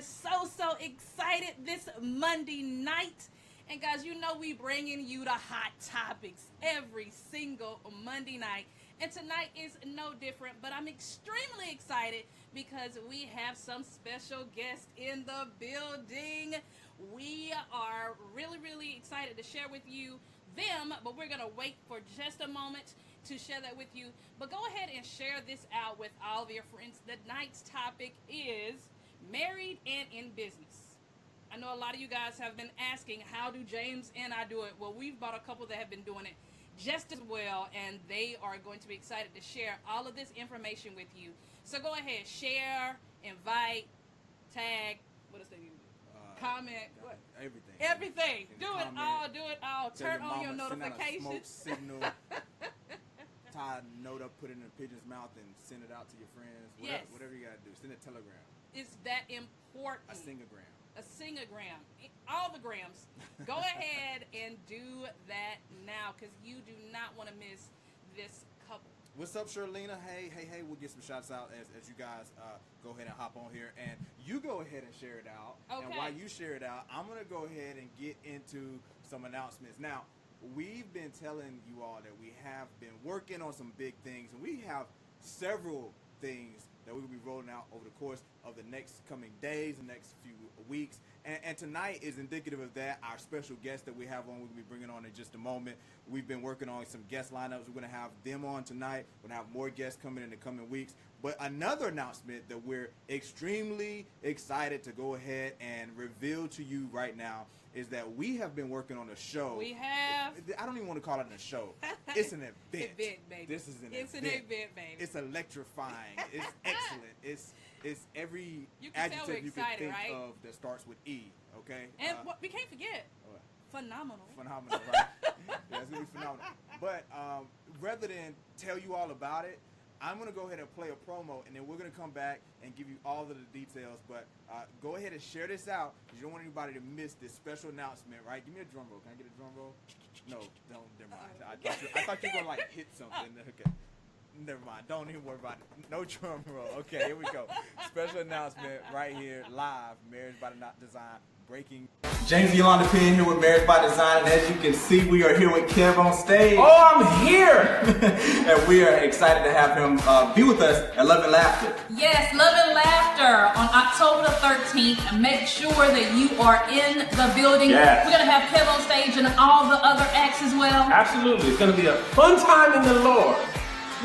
so excited this Monday night. And guys, you know we bringing you the hot topics every single Monday night. And tonight is no different, but I'm extremely excited because we have some special guests in the building. We are really excited to share with you them, but we're going to wait for just a moment to share that with you. But go ahead and share this out with all of your friends. The night's topic is married and in business. I know a lot of you guys have been asking, how do James and I do it? Well, we've bought a couple that have been doing it just as well, and they are going to be excited to share all of this information with you. So go ahead, share, invite, tag, what else they do? Comment, what? Everything. Do it all. Turn on your notifications. Smoke signal. Tie a note up, put it in a pigeon's mouth, and send it out to your friends. Whatever you gotta do. Send a telegram. It's that important. A singogram. A singogram. All the grams. Go ahead and do that now, because you do not want to miss this couple. What's up, Sherlina? Hey. We'll get some shots out as you guys go ahead and hop on here. And you go ahead and share it out. Okay. And while you share it out, I'm going to go ahead and get into some announcements. Now, we've been telling you all that we have been working on some big things. And we have several things that we'll be rolling out over the course of the next coming days, the next few weeks. And tonight is indicative of that. Our special guest that we have on, we'll be bringing on in just a moment. We've been working on some guest lineups. We're going to have them on tonight. We're going to have more guests coming in the coming weeks. But another announcement that we're extremely excited to go ahead and reveal to you right now is that we have been working on a show. We have. I don't even want to call it a show. It's an event. Event, baby. This is an It's event. an event, baby. It's electrifying. It's excellent. It's every You can tell we're adjective you can excited, think right? of that starts with E. Okay. And what we can't forget, What? phenomenal. Phenomenal, right? Yeah, it's gonna be phenomenal. But rather than tell you all about it, I'm gonna go ahead and play a promo, and then we're gonna come back and give you all of the details. But go ahead and share this out, because you don't want anybody to miss this special announcement, right? Give me a drum roll. Can I get a drum roll? No, don't. Never mind. I thought you were gonna like hit something. Okay. Never mind. Don't even worry about it. No drum roll. Okay, here we go. Special announcement right here, live. Marriage by Design, breaking. James and Yolanda Penn here with Marriage by Design, and as you can see, we are here with Kev on stage. Oh, I'm here! And we are excited to have him be with us at Love and Laughter. Yes, Love and Laughter on October the 13th. Make sure that you are in the building. Yes. We're going to have Kev on stage and all the other acts as well. Absolutely. It's going to be a fun time in the Lord.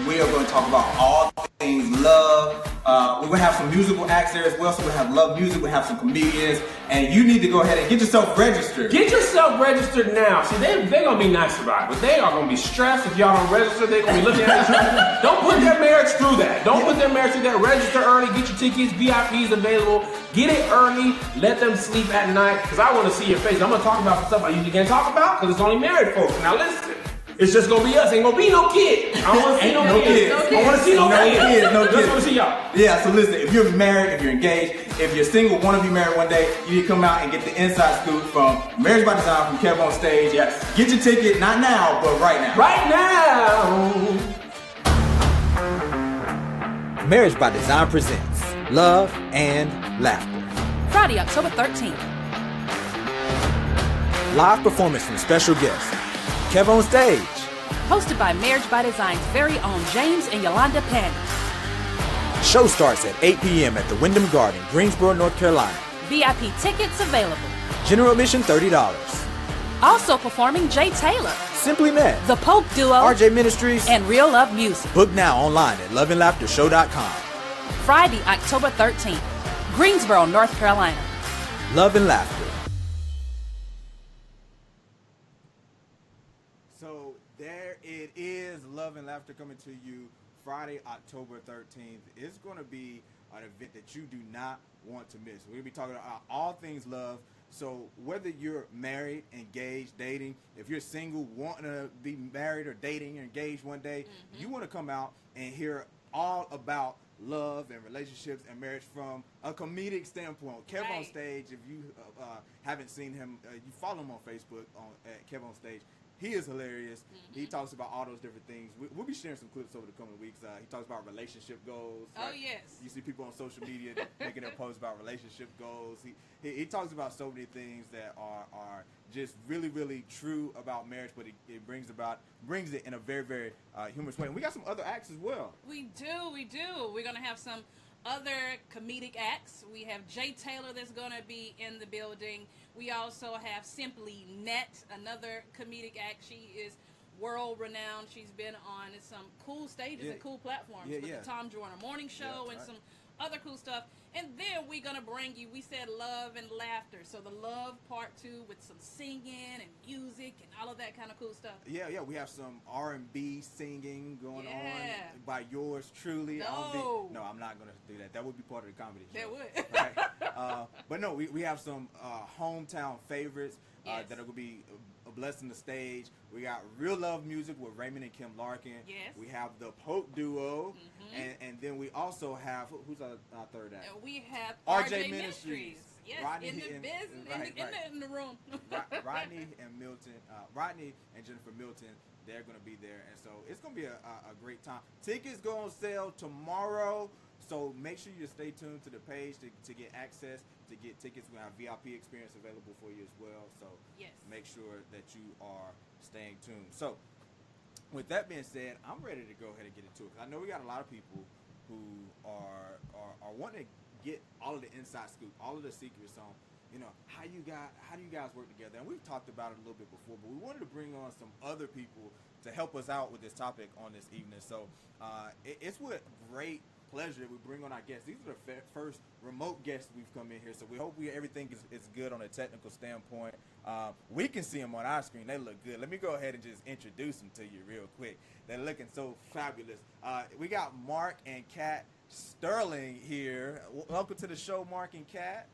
We are going to talk about all things love. We're going to have some musical acts there as well, so we'll have love music, we'll have some comedians, and you need to go ahead and get yourself registered. Get yourself registered now. See, they're going to be nice about it, but they are going to be stressed if y'all don't register. They're going to be looking at you. Don't put their marriage through that. Don't put their marriage through that. Register early, get your tickets, VIPs available. Get it early, let them sleep at night, because I want to see your face. I'm going to talk about some stuff I usually can't talk about, because it's only married folks. Now listen. It's just gonna be us. Ain't gonna be no kid. I don't want to see no kids. I want to see no kids. No Just kids. want to see y'all. Yeah, so listen, if you're married, if you're engaged, if you're single, want to be married one day, you need to come out and get the inside scoop from Marriage by Design from Kev on stage. Yes. Get your ticket, not now, but right now. Right now. Marriage by Design presents Love and Laughter. Friday, October 13th. Live performance from special guests. Kev on stage. Hosted by Marriage by Design's very own James and Yolanda Penn. Show starts at 8 p.m. at the Wyndham Garden, Greensboro, North Carolina. VIP tickets available. General admission $30. Also performing Jay Taylor, Simply Met. The Pope Duo, RJ Ministries. and Real Love Music. Book now online at loveandlaughtershow.com. Friday, October 13th. Greensboro, North Carolina. Love and Laughter. So there it is, Love and Laughter coming to you Friday, October 13th. It's going to be an event that you do not want to miss. We're going to be talking about all things love. So whether you're married, engaged, dating, if you're single, wanting to be married or dating or engaged one day, you want to come out and hear all about love and relationships and marriage from a comedic standpoint. Kev on stage, if you haven't seen him, you follow him on Facebook at Kev on stage. He is hilarious. He talks about all those different things. We'll be sharing some clips over the coming weeks. He talks about relationship goals. Oh, yes. You see people on social media making their posts about relationship goals. He talks about so many things that are just really, really true about marriage, but it brings it in a very, very humorous way. And we got some other acts as well. We do. We're going to have some other comedic acts. We have Jay Taylor that's going to be in the building. We also have Simply Net, another comedic act. She is world renowned. She's been on some cool stages and cool platforms with the Tom Joyner Morning Show and some other cool stuff. And then we're going to bring you, we said love and laughter. So the love part 2 with some singing and music and all of that kind of cool stuff. Yeah. We have some R&B singing going on by yours truly. No, I'm not going to do that. That would be part of the comedy show. That would. Right? But no, we have some hometown favorites that are going to be blessing the stage. We got Real Love Music with Raymond and Kim Larkin. Yes. We have the Pope Duo. And then we also have, who's our third act? We have RJ Ministries. Yes, Rodney in the business, in the room. Rodney and Milton, Rodney and Jennifer Milton, they're going to be there. And so it's going to be a great time. Tickets go on sale tomorrow. So make sure you stay tuned to the page to get access, to get tickets. We have VIP experience available for you as well. So make sure that you are staying tuned. So with that being said, I'm ready to go ahead and get into it. I know we got a lot of people who are wanting to get all of the inside scoop, all of the secrets on, how do you guys work together? And we've talked about it a little bit before, but we wanted to bring on some other people to help us out with this topic on this evening. So it's with great pleasure that we bring on our guests. These are the first remote guests we've come in here, so we hope everything is good on a technical standpoint. We can see them on our screen. They look good. Let me go ahead and just introduce them to you real quick. They're looking so fabulous. We got Mark and Kat Sterling here. Welcome to the show, Mark and Kat.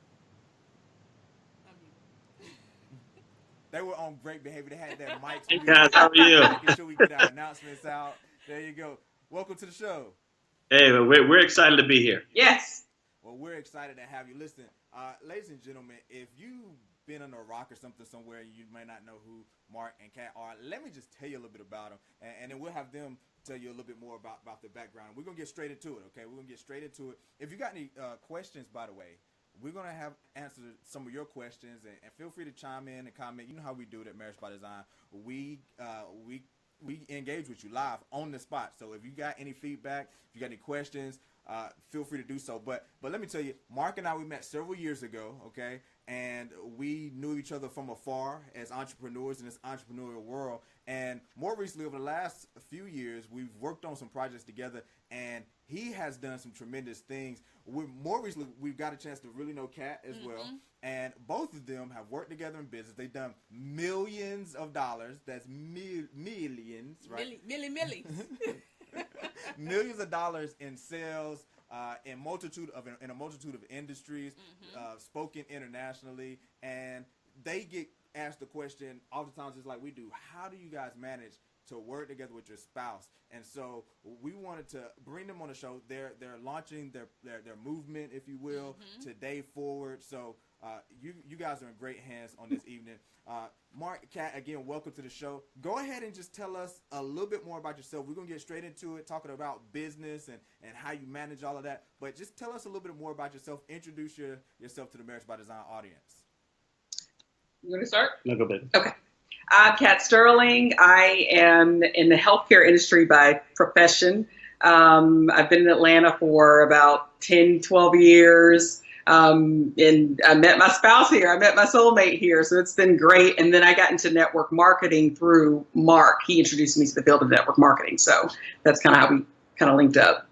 They were on great behavior. They had their mics. Hey guys, how are you? Making sure we get our announcements out. There you go. Welcome to the show. Hey, we're excited to be here. Yes. Well, we're excited to have you. Listen, ladies and gentlemen, if you've been on a rock or something somewhere, you may not know who Mark and Kat are. Let me just tell you a little bit about them, and then we'll have them tell you a little bit more about their background. We're going to get straight into it, okay? We're going to get straight into it. If you got any questions, by the way, we're going to have answered some of your questions, and feel free to chime in and comment. You know how we do it at Marriage by Design. We engage with you live on the spot. So if you got any feedback, if you got any questions, feel free to do so. But let me tell you, Mark and I, we met several years ago, okay? And we knew each other from afar as entrepreneurs in this entrepreneurial world. And more recently, over the last few years, we've worked on some projects together, and he has done some tremendous things. More recently, we've got a chance to really know Kat as well. And both of them have worked together in business. They've done millions of dollars. That's millions, right? Millions. Millions of dollars in sales, in a multitude of industries, spoken internationally, and they get asked the question oftentimes, just like we do, how do you guys manage to work together with your spouse? And so we wanted to bring them on the show. They're launching their movement, if you will, Today Forward. So you guys are in great hands on this evening. Mark, Kat, again, welcome to the show. Go ahead and just tell us a little bit more about yourself. We're going to get straight into it, talking about business and how you manage all of that. But just tell us a little bit more about yourself. Introduce yourself to the Marriage by Design audience. You want to start? No, go ahead. Okay. I'm Kat Sterling. I am in the healthcare industry by profession. I've been in Atlanta for about 10, 12 years. And I met my spouse here. I met my soulmate here. So it's been great. And then I got into network marketing through Mark. He introduced me to the field of network marketing. So that's kind of how we kind of linked up.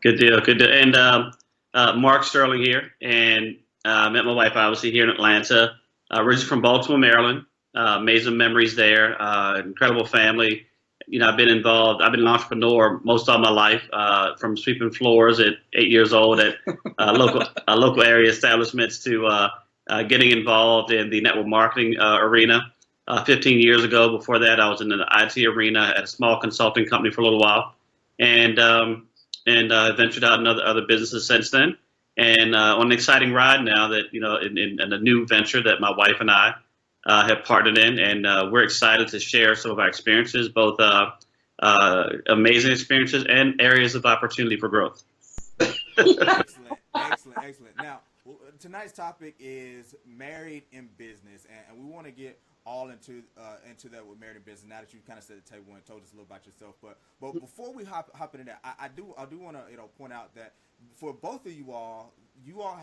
Good deal. And Mark Sterling here. And met my wife, obviously, here in Atlanta. Originally from Baltimore, Maryland. Amazing memories there. Incredible family. I've been an entrepreneur most of my life, from sweeping floors at 8 years old at local area establishments to getting involved in the network marketing arena. 15 years ago, before that, I was in the IT arena at a small consulting company for a little while, and ventured out in other businesses since then. And on an exciting ride now that, in a new venture that my wife and I have partnered in, and we're excited to share some of our experiences, both amazing experiences and areas of opportunity for growth. Excellent. Now, tonight's topic is married in business, and we want to get all into that with married in business. Now that you kind of set the table and told us a little about yourself, but before we hop into that, I do want to point out that for both of you all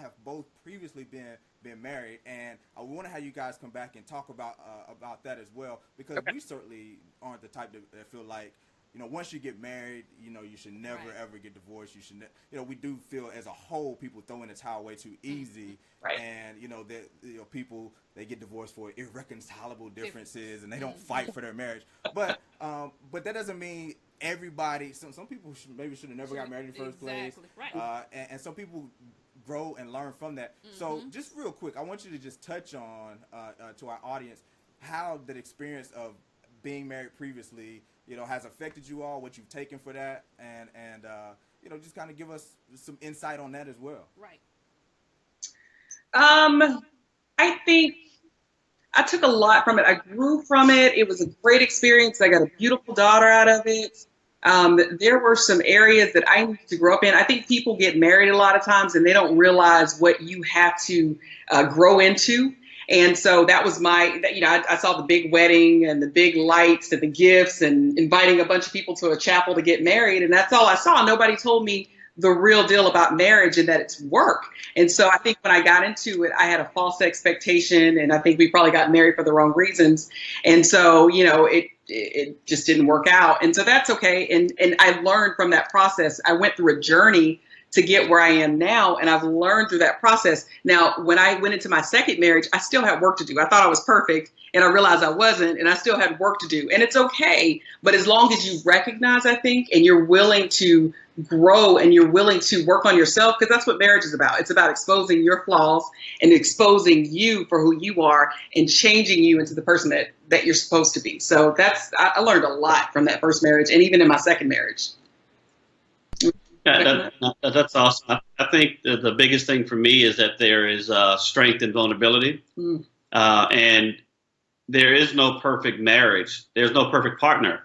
have both previously been married, and we want to have you guys come back and talk about that as well, because we certainly aren't the type that feel like, once you get married, you should never ever get divorced. You should, we do feel as a whole people throw in the towel way too easy, and that people, they get divorced for irreconcilable differences, and they don't fight for their marriage. But that doesn't mean everybody. Some people maybe should have never got married in the first place, and some people grow and learn from that. So just real quick, I want you to just touch on to our audience how that experience of being married previously has affected you all, what you've taken for that, and just kind of give us some insight on that as well. Right. I think I took a lot from it. I grew from it. It was a great experience. I got a beautiful daughter out of it. There were some areas that I needed to grow up in. I think people get married a lot of times and they don't realize what you have to grow into. And so that was I saw the big wedding and the big lights and the gifts and inviting a bunch of people to a chapel to get married. And that's all I saw. Nobody told me the real deal about marriage and that it's work. And so I think when I got into it, I had a false expectation, and I think we probably got married for the wrong reasons. And so, it just didn't work out. And so that's okay. And I learned from that process. I went through a journey to get where I am now, and I've learned through that process. Now, when I went into my second marriage, I still had work to do. I thought I was perfect, and I realized I wasn't, and I still had work to do. And it's okay, but as long as you recognize, I think, and you're willing to grow and you're willing to work on yourself, because that's what marriage is about. It's about exposing your flaws and exposing you for who you are and changing you into the person that you're supposed to be. So I learned a lot from that first marriage, and even in my second marriage. Yeah, that's awesome. I think the biggest thing for me is that there is strength and vulnerability, and there is no perfect marriage. There's no perfect partner.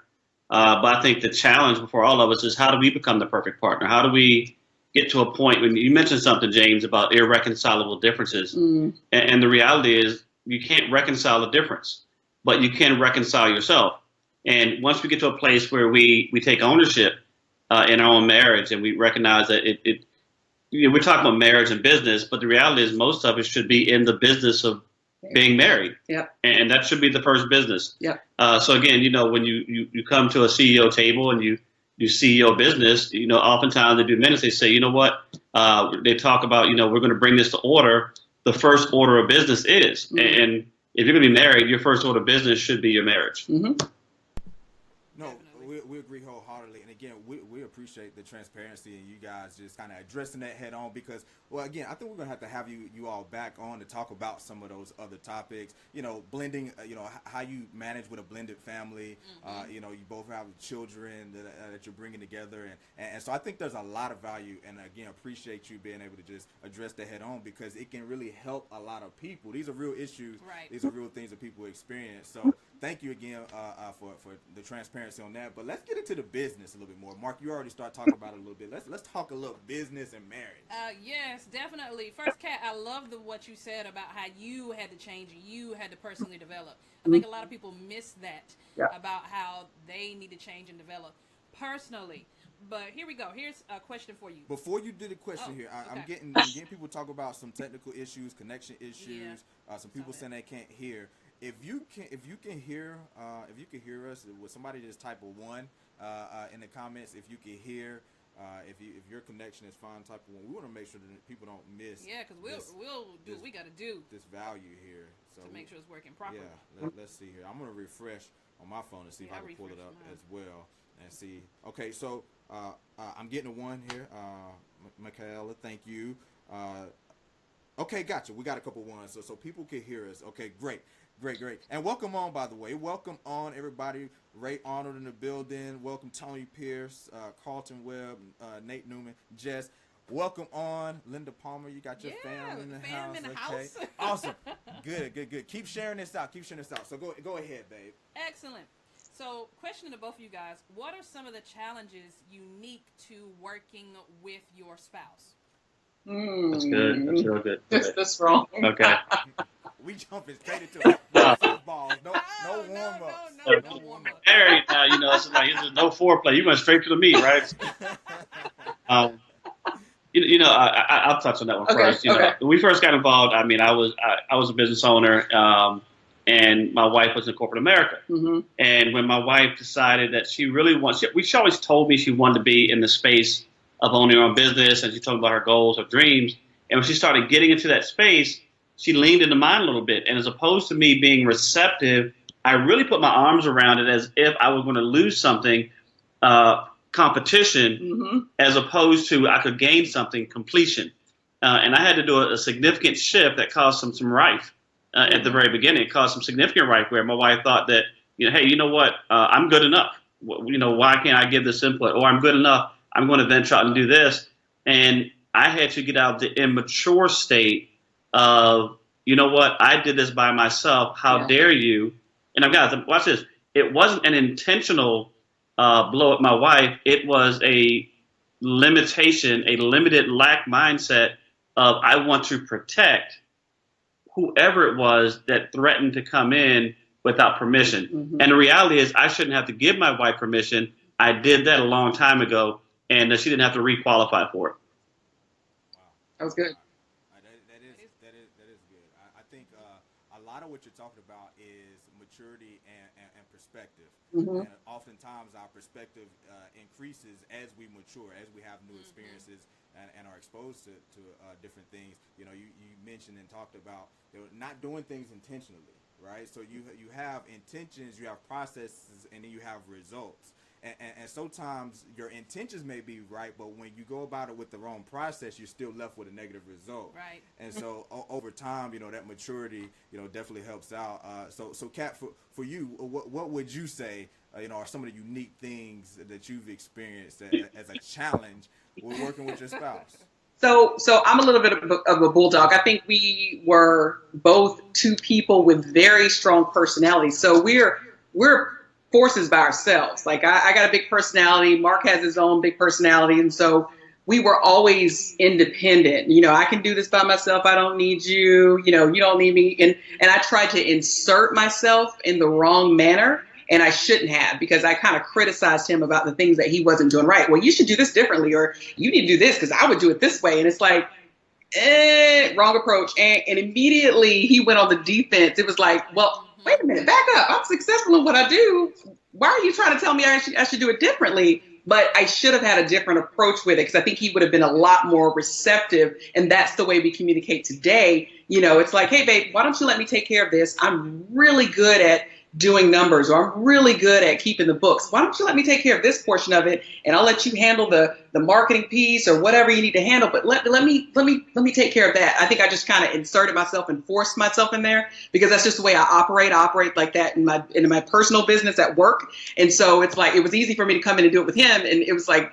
But I think the challenge before all of us is, how do we become the perfect partner? How do we get to a point when you mentioned something, James, about irreconcilable differences? And the reality is you can't reconcile a difference, but you can reconcile yourself. And once we get to a place where we take ownership in our own marriage, and we recognize that we're talking about marriage and business, but the reality is most of us should be in the business of being married. Yep. And that should be the first business. Yep. So again, when you come to a CEO table and you CEO business, oftentimes they do minutes, they say, they talk about, we're going to bring this to order. The first order of business is, and if you're going to be married, your first order of business should be your marriage. No, we agree wholeheartedly. And again, we appreciate the transparency and you guys just kind of addressing that head on, because, well, again, I think we're going to have you all back on to talk about some of those other topics, blending, how you manage with a blended family. You both have children that you're bringing together. And so I think there's a lot of value. And again, appreciate you being able to just address that head on, because it can really help a lot of people. These are real issues. Right. These are real things that people experience. So thank you again for the transparency on that. But let's get into the business a little bit more. Mark, you already started talking about it a little bit. Let's talk a little business and marriage. Yes, definitely. First, Kat, I love what you said about how you had to change and you had to personally develop. I think a lot of people miss that about how they need to change and develop personally. But here we go. Here's a question for you. Before you do the question here, I'm getting people talk about some technical issues, connection issues. Some people saying they can't hear. If you can hear us, would somebody just type a 1 in the comments? If you can hear, if your connection is fine, type of 1. We want to make sure that people don't miss. Yeah, because we'll do what we got to do. This value here, so to make sure it's working properly. Yeah, let's see here. I'm gonna refresh on my phone and see if I can pull it up as well and see. Okay, so I'm getting a 1 here. Michaela, thank you. Okay, gotcha. We got a couple 1s, so people can hear us. Okay, great. And welcome on, by the way. Welcome on, everybody. Ray Arnold in the building. Welcome, Tony Pierce, Carlton Webb, Nate Newman, Jess. welcome on Linda Palmer. You got your fam in the house. Okay. Awesome. Good. Keep sharing this out. So go ahead, babe. Excellent. So, question to both of you guys: what are some of the challenges unique to working with your spouse? That's good. That's real good. That's wrong. Okay. We jumping straight into it. No footballs. No warm ups. No warm ups. Married now, it's like there's no foreplay. You went straight to the meat, right? I'll touch on that one first. When we first got involved, I was a business owner, and my wife was in corporate America. Mm-hmm. And when my wife decided that she really she always told me she wanted to be in the space of owning her own business, and she told me about her goals, her dreams. And when she started getting into that space, she leaned into mine a little bit. And as opposed to me being receptive, I really put my arms around it as if I was going to lose something, competition, mm-hmm. as opposed to I could gain something, completion. And I had to do a significant shift that caused some rife at the very beginning. It caused some significant rife where my wife thought that, hey, you know what, I'm good enough. Why can't I give this input? Or I'm good enough. I'm going to venture out and do this. And I had to get out of the immature state of, you know what, I did this by myself. How dare you? And I've got to watch this. It wasn't an intentional blow at my wife. It was a limitation, a limited lack mindset of I want to protect whoever it was that threatened to come in without permission. Mm-hmm. And the reality is I shouldn't have to give my wife permission. I did that a long time ago, and she didn't have to re-qualify for it. Wow. That was good. That is good. I think a lot of what you're talking about is maturity and perspective. Mm-hmm. And oftentimes our perspective increases as we mature, as we have new experiences and are exposed to different things. You mentioned and talked about not doing things intentionally, right? So you have intentions, you have processes, and then you have results. And sometimes your intentions may be right, but when you go about it with the wrong process, you're still left with a negative result. Right. And so over time, that maturity, definitely helps out. So Kat, for you, what would you say, are some of the unique things that you've experienced as a challenge with working with your spouse? So I'm a little bit of a bulldog. I think we were both two people with very strong personalities. So we're forces by ourselves. Like I got a big personality. Mark has his own big personality. And so we were always independent. I can do this by myself. I don't need you. You don't need me. And I tried to insert myself in the wrong manner. And I shouldn't have, because I kind of criticized him about the things that he wasn't doing right. Well, you should do this differently, or you need to do this because I would do it this way. And it's like, wrong approach. And immediately he went on the defense. It was like, well, wait a minute, back up. I'm successful in what I do. Why are you trying to tell me I should do it differently? But I should have had a different approach with it, because I think he would have been a lot more receptive. And that's the way we communicate today. It's like, hey, babe, why don't you let me take care of this? I'm really good at doing numbers, or I'm really good at keeping the books. Why don't you let me take care of this portion of it, and I'll let you handle the marketing piece or whatever you need to handle. But let me take care of that. I think I just kind of inserted myself and forced myself in there, because that's just the way I operate. I operate like that in my personal business at work. And so it's like, it was easy for me to come in and do it with him. And it was like,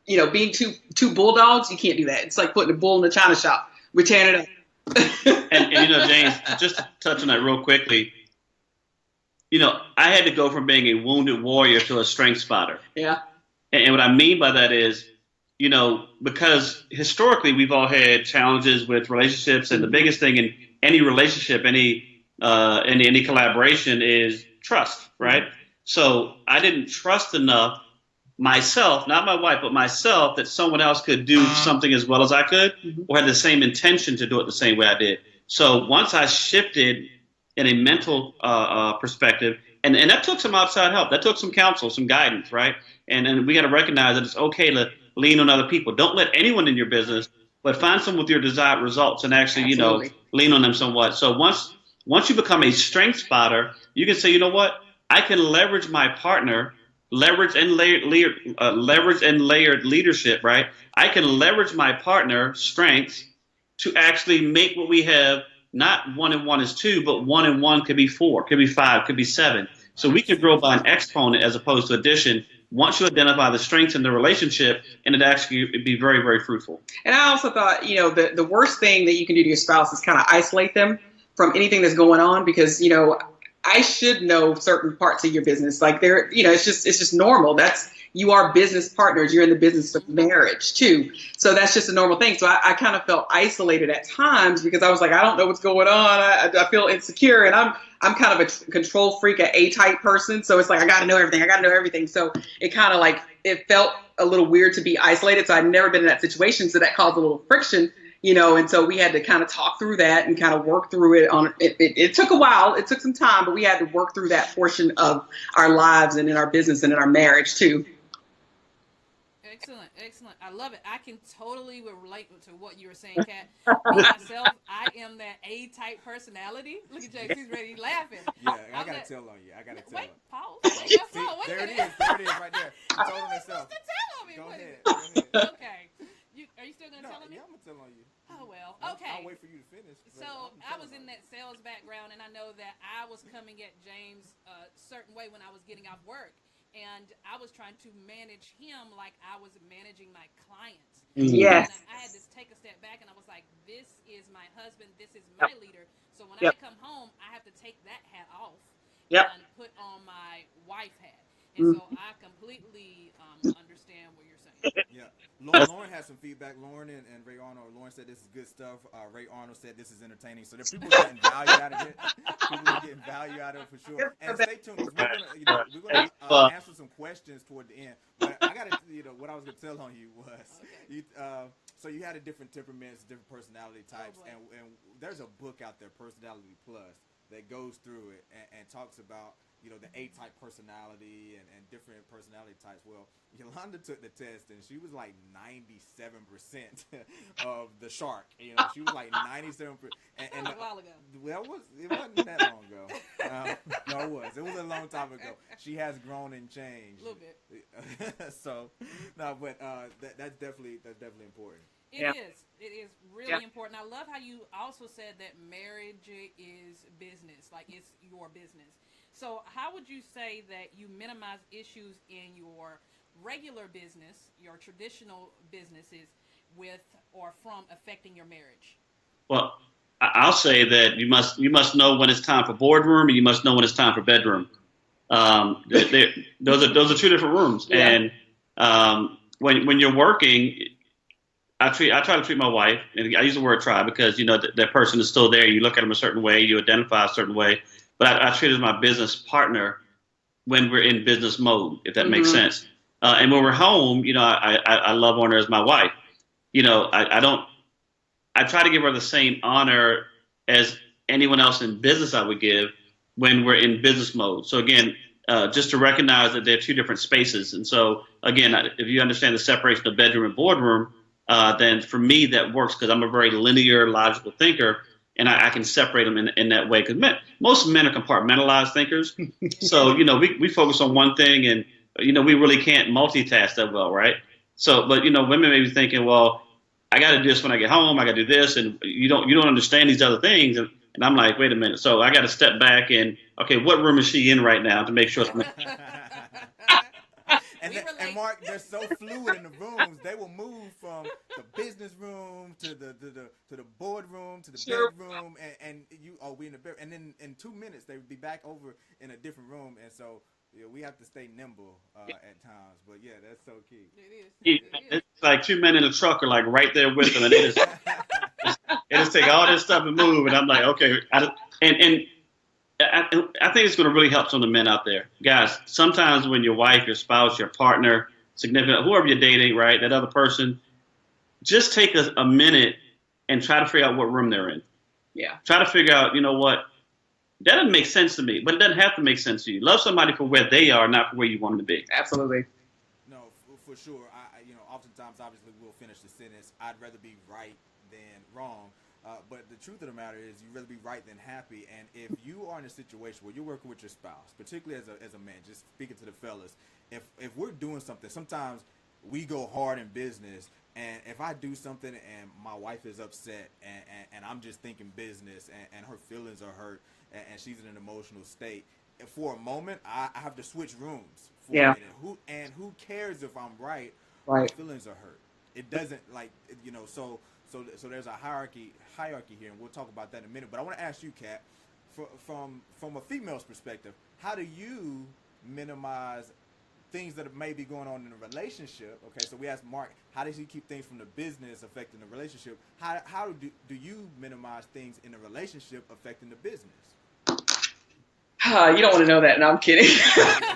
being two bulldogs, you can't do that. It's like putting a bull in a china shop. We're tearing it up. and James, just to touch on that real quickly, I had to go from being a wounded warrior to a strength spotter. Yeah. And what I mean by that is, because historically we've all had challenges with relationships, and the biggest thing in any relationship, any collaboration is trust, right? So I didn't trust enough myself, not my wife, but myself, that someone else could do something as well as I could, or had the same intention to do it the same way I did. So once I shifted in a mental perspective, and that took some outside help. That took some counsel, some guidance, right? And we got to recognize that it's okay to lean on other people. Don't let anyone in your business, but find someone with your desired results and actually, lean on them somewhat. So once you become a strength spotter, you can say, you know what? I can leverage my partner, leverage and layered leadership, right? I can leverage my partner's strengths to actually make what we have. Not 1 and 1 is 2, but 1 and 1 could be 4, could be 5, could be 7. So we can grow by an exponent as opposed to addition. once you identify the strengths in the relationship, and it actually it'd be very, very fruitful. And I also thought, the worst thing that you can do to your spouse is kind of isolate them from anything that's going on, because, I should know certain parts of your business. Like it's just normal. You are business partners. You're in the business of marriage too. So that's just a normal thing. So I kind of felt isolated at times because I was like, I don't know what's going on. I feel insecure, and I'm kind of a control freak, an A-type person. So it's like, I got to know everything. So it kind of like, it felt a little weird to be isolated. So I'd never been in that situation. So that caused a little friction, and so we had to kind of talk through that and kind of work through it. It took a while. It took some time, but we had to work through that portion of our lives and in our business and in our marriage too. Excellent. I love it. I can totally relate to what you were saying, Kat. Me, myself, I am that A-type personality. Look at Jake, he's ready laughing. Yeah, I got to tell on you. Wait, pause. Wait, there it is right there. He told on himself. To tell on me. Go ahead. Okay. Are you still going to tell on me? Yeah, I'm going to tell on you. Oh, well. Okay. I'll wait for you to finish. So I was in that sales background, and I know that I was coming at James a certain way when I was getting off work. And I was trying to manage him like I was managing my clients. Yes. And I had to take a step back, and I was like, this is my husband. This is my leader. So when I come home, I have to take that hat off and put on my wife hat. And so I completely understand what you're saying. Yeah. Lauren has some feedback. Lauren and Ray Arnold. Lauren said this is good stuff. Ray Arnold said this is entertaining. So there's people getting value out of it. People are getting value out of it for sure. And stay tuned. We're gonna answer some questions toward the end. But I gotta, what I was gonna tell on you was, so you had a different temperaments, different personality types, and there's a book out there, Personality Plus, that goes through it and talks about the A-type personality and different personality types. Well, Yolanda took the test, and she was like 97% of the shark. She was like 97%. And a while ago. Well, it wasn't that long ago. No, it was. It was a long time ago. She has grown and changed. A little bit. So, no, but that's definitely important. It is really important. I love how you also said that marriage is business, like it's your business. So how would you say that you minimize issues in your regular business, your traditional businesses, with or from affecting your marriage? Well, I'll say that you must know when it's time for boardroom, and you must know when it's time for bedroom. Those are two different rooms. Yeah. And when you're working, I try to treat my wife, and I use the word try because that person is still there. You look at them a certain way, you identify a certain way. But I treat her as my business partner when we're in business mode, if that makes sense. And when we're home, I love on her as my wife. I try to give her the same honor as anyone else in business I would give when we're in business mode. So again, just to recognize that they're two different spaces. And so again, if you understand the separation of bedroom and boardroom, then for me that works because I'm a very linear, logical thinker. And I can separate them in that way because most men are compartmentalized thinkers. So, we focus on one thing and, we really can't multitask that well, right? So, but, women may be thinking, well, I got to do this when I get home. I got to do this. And you don't understand these other things. And I'm like, wait a minute. So I got to step back and, okay, what room is she in right now to make sure. And Mark, they're so fluid in the rooms. They will move from the business room to the boardroom to the bedroom, and we in the bedroom, and then in 2 minutes they would be back over in a different room, and so we have to stay nimble at times. But yeah, that's so key. It is. It's like 2 men in a truck are like right there with them, and they just take all this stuff and move, and I'm like, okay, I think it's going to really help some of the men out there. Guys, sometimes when your wife, your spouse, your partner, significant, whoever you're dating, right, that other person, just take a minute and try to figure out what room they're in. Yeah. Try to figure out, that doesn't make sense to me, but it doesn't have to make sense to you. Love somebody for where they are, not for where you want them to be. Absolutely. No, for sure. Oftentimes, obviously, we'll finish the sentence, I'd rather be right than wrong. But the truth of the matter is you'd rather be right than happy. And if you are in a situation where you're working with your spouse, particularly as a man, just speaking to the fellas, if we're doing something, sometimes we go hard in business. And if I do something and my wife is upset and I'm just thinking business and her feelings are hurt and she's in an emotional state, for a moment, I have to switch rooms for Yeah. a minute. Who cares if I'm right? Right. My feelings are hurt. It doesn't so there's a hierarchy here, and we'll talk about that in a minute. But I want to ask you, Kat, from a female's perspective, how do you minimize things that may be going on in a relationship? Okay, so we asked Mark, how does he keep things from the business affecting the relationship? How do you minimize things in a relationship affecting the business? You don't want to know that. No, I'm kidding.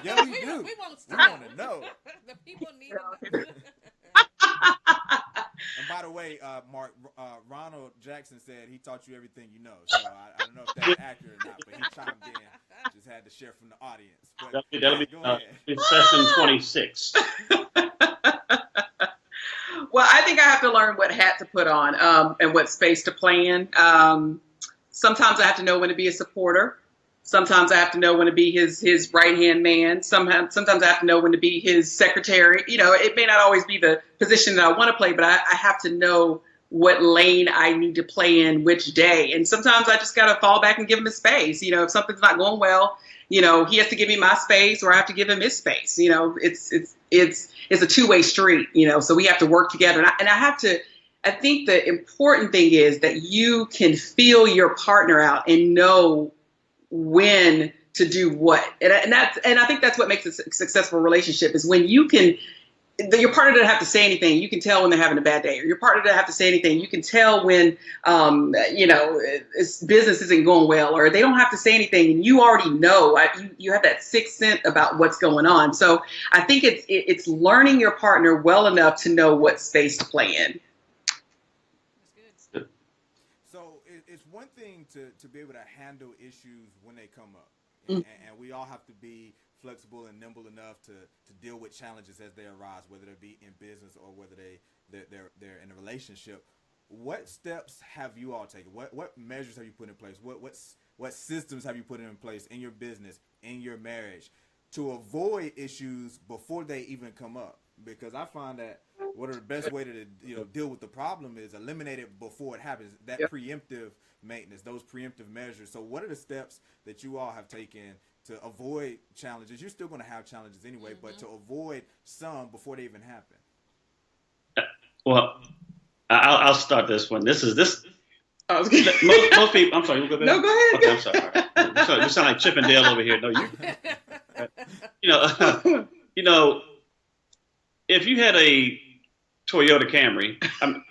Yeah, we do. We won't We stop. want to know. The people need to know. And by the way, Mark, Ronald Jackson said he taught you everything you know. So I don't know if that's accurate or not, but he chimed in. Just had to share from the audience. But That'll be go ahead. session 26. Well, I think I have to learn what hat to put on and what space to play in. Sometimes I have to know when to be a supporter. Sometimes I have to know when to be his right-hand man. Sometimes I have to know when to be his secretary. You know, it may not always be the position that I want to play, but I have to know what lane I need to play in which day. And sometimes I just got to fall back and give him his space. You know, if something's not going well, you know, he has to give me my space or I have to give him his space. You know, it's a two-way street, you know, so we have to work together. And I think the important thing is that you can feel your partner out and know when to do what. And I think that's what makes a successful relationship is when you can, your partner doesn't have to say anything. You can tell when they're having a bad day, or your partner doesn't have to say anything. You can tell when, business isn't going well, or they don't have to say anything. And you already know, you have that sixth sense about what's going on. So I think it's learning your partner well enough to know what space to play in. So it's one thing to be able to handle issues when they come up. Mm-hmm. And we all have to be flexible and nimble enough to deal with challenges as they arise, whether it be in business or whether they're in a relationship. What steps have you all taken? What measures have you put in place? What systems have you put in place in your business, in your marriage, to avoid issues before they even come up? Because I find that one of the best way to deal with the problem is eliminate it before it happens. That preemptive maintenance, those preemptive measures. So what are the steps that you all have taken to avoid challenges? You're still going to have challenges anyway, but to avoid some before they even happen. Well, I'll start this one. This. I was gonna... most people. I'm sorry. You go ahead. No, go ahead. Okay, I'm sorry. So you sound like Chip and Dale over here. No, you. If you had a Toyota Camry,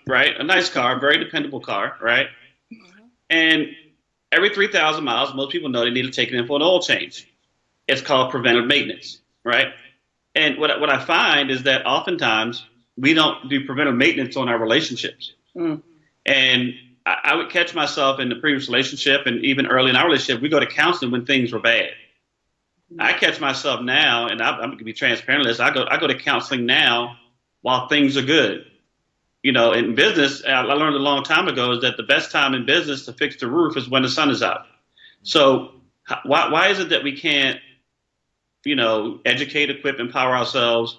right, a nice car, very dependable car, right, and every 3,000 miles, most people know they need to take it in for an oil change. It's called preventive maintenance, right? And what I find is that oftentimes we don't do preventive maintenance on our relationships. And I would catch myself in the previous relationship and even early in our relationship, we go to counseling when things were bad. I catch myself now, and I'm going to be transparent with this. I go to counseling now while things are good. You know, in business, I learned a long time ago is that the best time in business to fix the roof is when the sun is out. So why is it that we can't, educate, equip, empower ourselves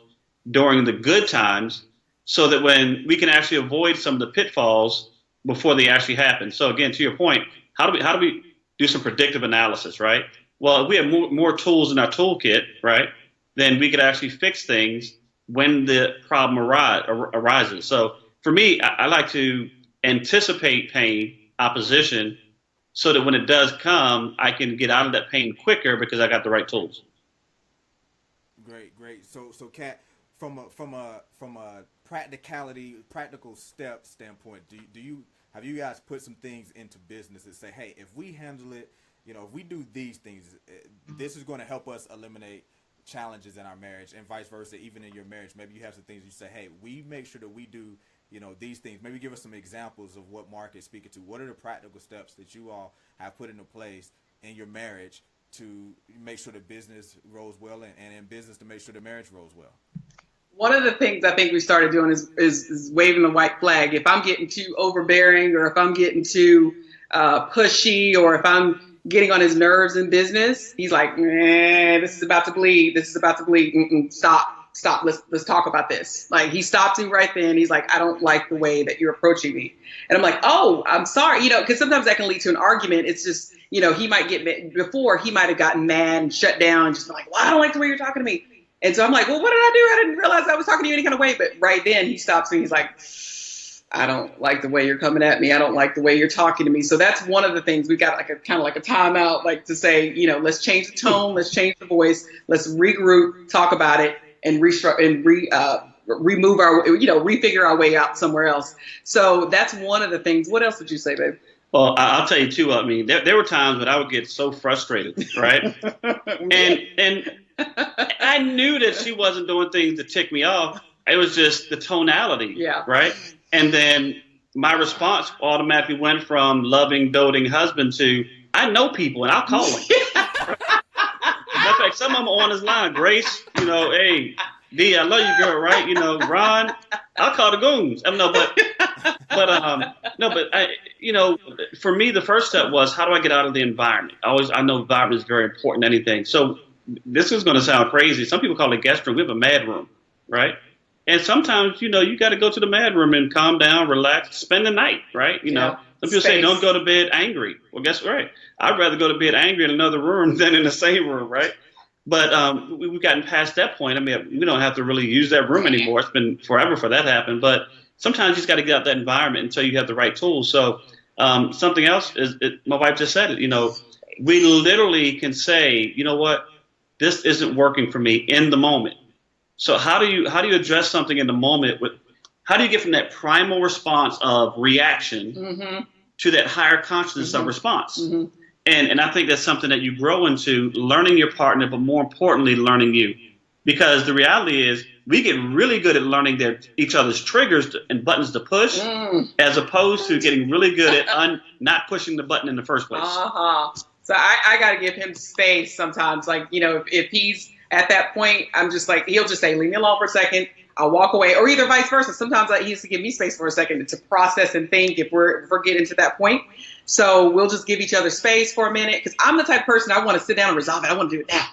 during the good times so that when we can actually avoid some of the pitfalls before they actually happen? So again, to your point, how do we do some predictive analysis, right? Well, if we have more tools in our toolkit, right, then we could actually fix things when the problem arises. So for me, I like to anticipate pain, opposition, so that when it does come, I can get out of that pain quicker because I got the right tools. Great. So Kat, from a practical step standpoint, have you guys put some things into business that say, hey, if we handle it, if we do these things, this is going to help us eliminate challenges in our marriage, and vice versa, even in your marriage. Maybe you have some things you say, hey, we make sure that we do, these things. Maybe give us some examples of what Mark is speaking to. What are the practical steps that you all have put into place in your marriage to make sure the business rolls well, and in business to make sure the marriage rolls well? One of the things I think we started doing is waving the white flag. If I'm getting too overbearing, or if I'm getting too pushy, or if I'm getting on his nerves in business, he's like, this is about to bleed. Stop. Let's talk about this. Like, he stopped me right then. He's like, I don't like the way that you're approaching me. And I'm like, oh, I'm sorry. Because sometimes that can lead to an argument. It's just, he might before he might have gotten mad and shut down and just been like, well, I don't like the way you're talking to me. And so I'm like, well, what did I do? I didn't realize I was talking to you any kind of way. But right then he stops me. He's like, I don't like the way you're coming at me. I don't like the way you're talking to me. So that's one of the things we got, like a kind of like a timeout, like to say, let's change the tone, let's change the voice, let's regroup, talk about it, and remove our, refigure our way out somewhere else. So that's one of the things. What else did you say, babe? Well, I'll tell you too. I mean, there were times when I would get so frustrated, right? and I knew that she wasn't doing things to tick me off. It was just the tonality, right? And then my response automatically went from loving, doting husband to, I know people and I'll call them. That's like some of them on his line. Grace, hey, D, I love you, girl, right? Ron, I'll call the goons. For me, the first step was, how do I get out of the environment? I know environment is very important, anything. So this is going to sound crazy. Some people call it guest room. We have a mad room, right? And sometimes, you got to go to the mad room and calm down, relax, spend the night, right? Some people say, don't go to bed angry. Well, guess what? I'd rather go to bed angry in another room than in the same room, right? But we've gotten past that point. I mean, we don't have to really use that room anymore. It's been forever for that to happen. But sometimes you just got to get out that environment until you have the right tools. So something else is, my wife just said it, we literally can say, you know what, this isn't working for me in the moment. So how do you address something in the moment? How do you get from that primal response of reaction to that higher consciousness of response? And I think that's something that you grow into, learning your partner, but more importantly, learning you. Because the reality is, we get really good at learning each other's triggers and buttons to push, as opposed to getting really good at not pushing the button in the first place. So I got to give him space sometimes. Like, if he's at that point, I'm just like, he'll just say, leave me alone for a second. I'll walk away, or either vice versa. Sometimes he used to give me space for a second to process and think if we're getting to that point. So we'll just give each other space for a minute, because I'm the type of person, I want to sit down and resolve it. I want to do it now.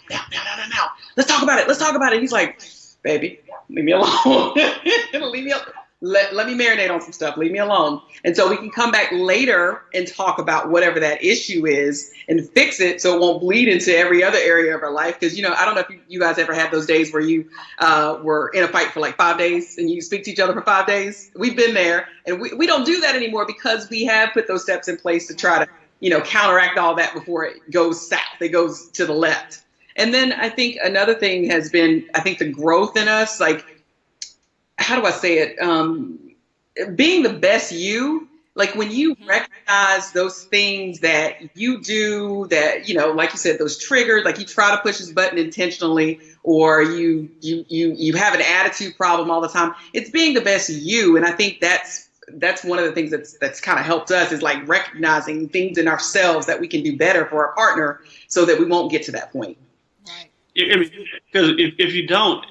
Let's talk about it. He's like, baby, leave me alone. Leave me alone. Let me marinate on some stuff. Leave me alone. And so we can come back later and talk about whatever that issue is and fix it so it won't bleed into every other area of our life. Because, I don't know if you guys ever had those days where you were in a fight for like 5 days and you speak to each other for 5 days. We've been there, and we don't do that anymore because we have put those steps in place to try to, counteract all that before it goes south. It goes to the left. And then I think another thing has been, the growth in us, like, how do I say it? Being the best you, like when you recognize those things that you do that, like you said, those triggers, like you try to push this button intentionally, or you have an attitude problem all the time. It's being the best you. And I think that's one of the things that's kind of helped us, is like recognizing things in ourselves that we can do better for our partner so that we won't get to that point. Right. Because if you don't,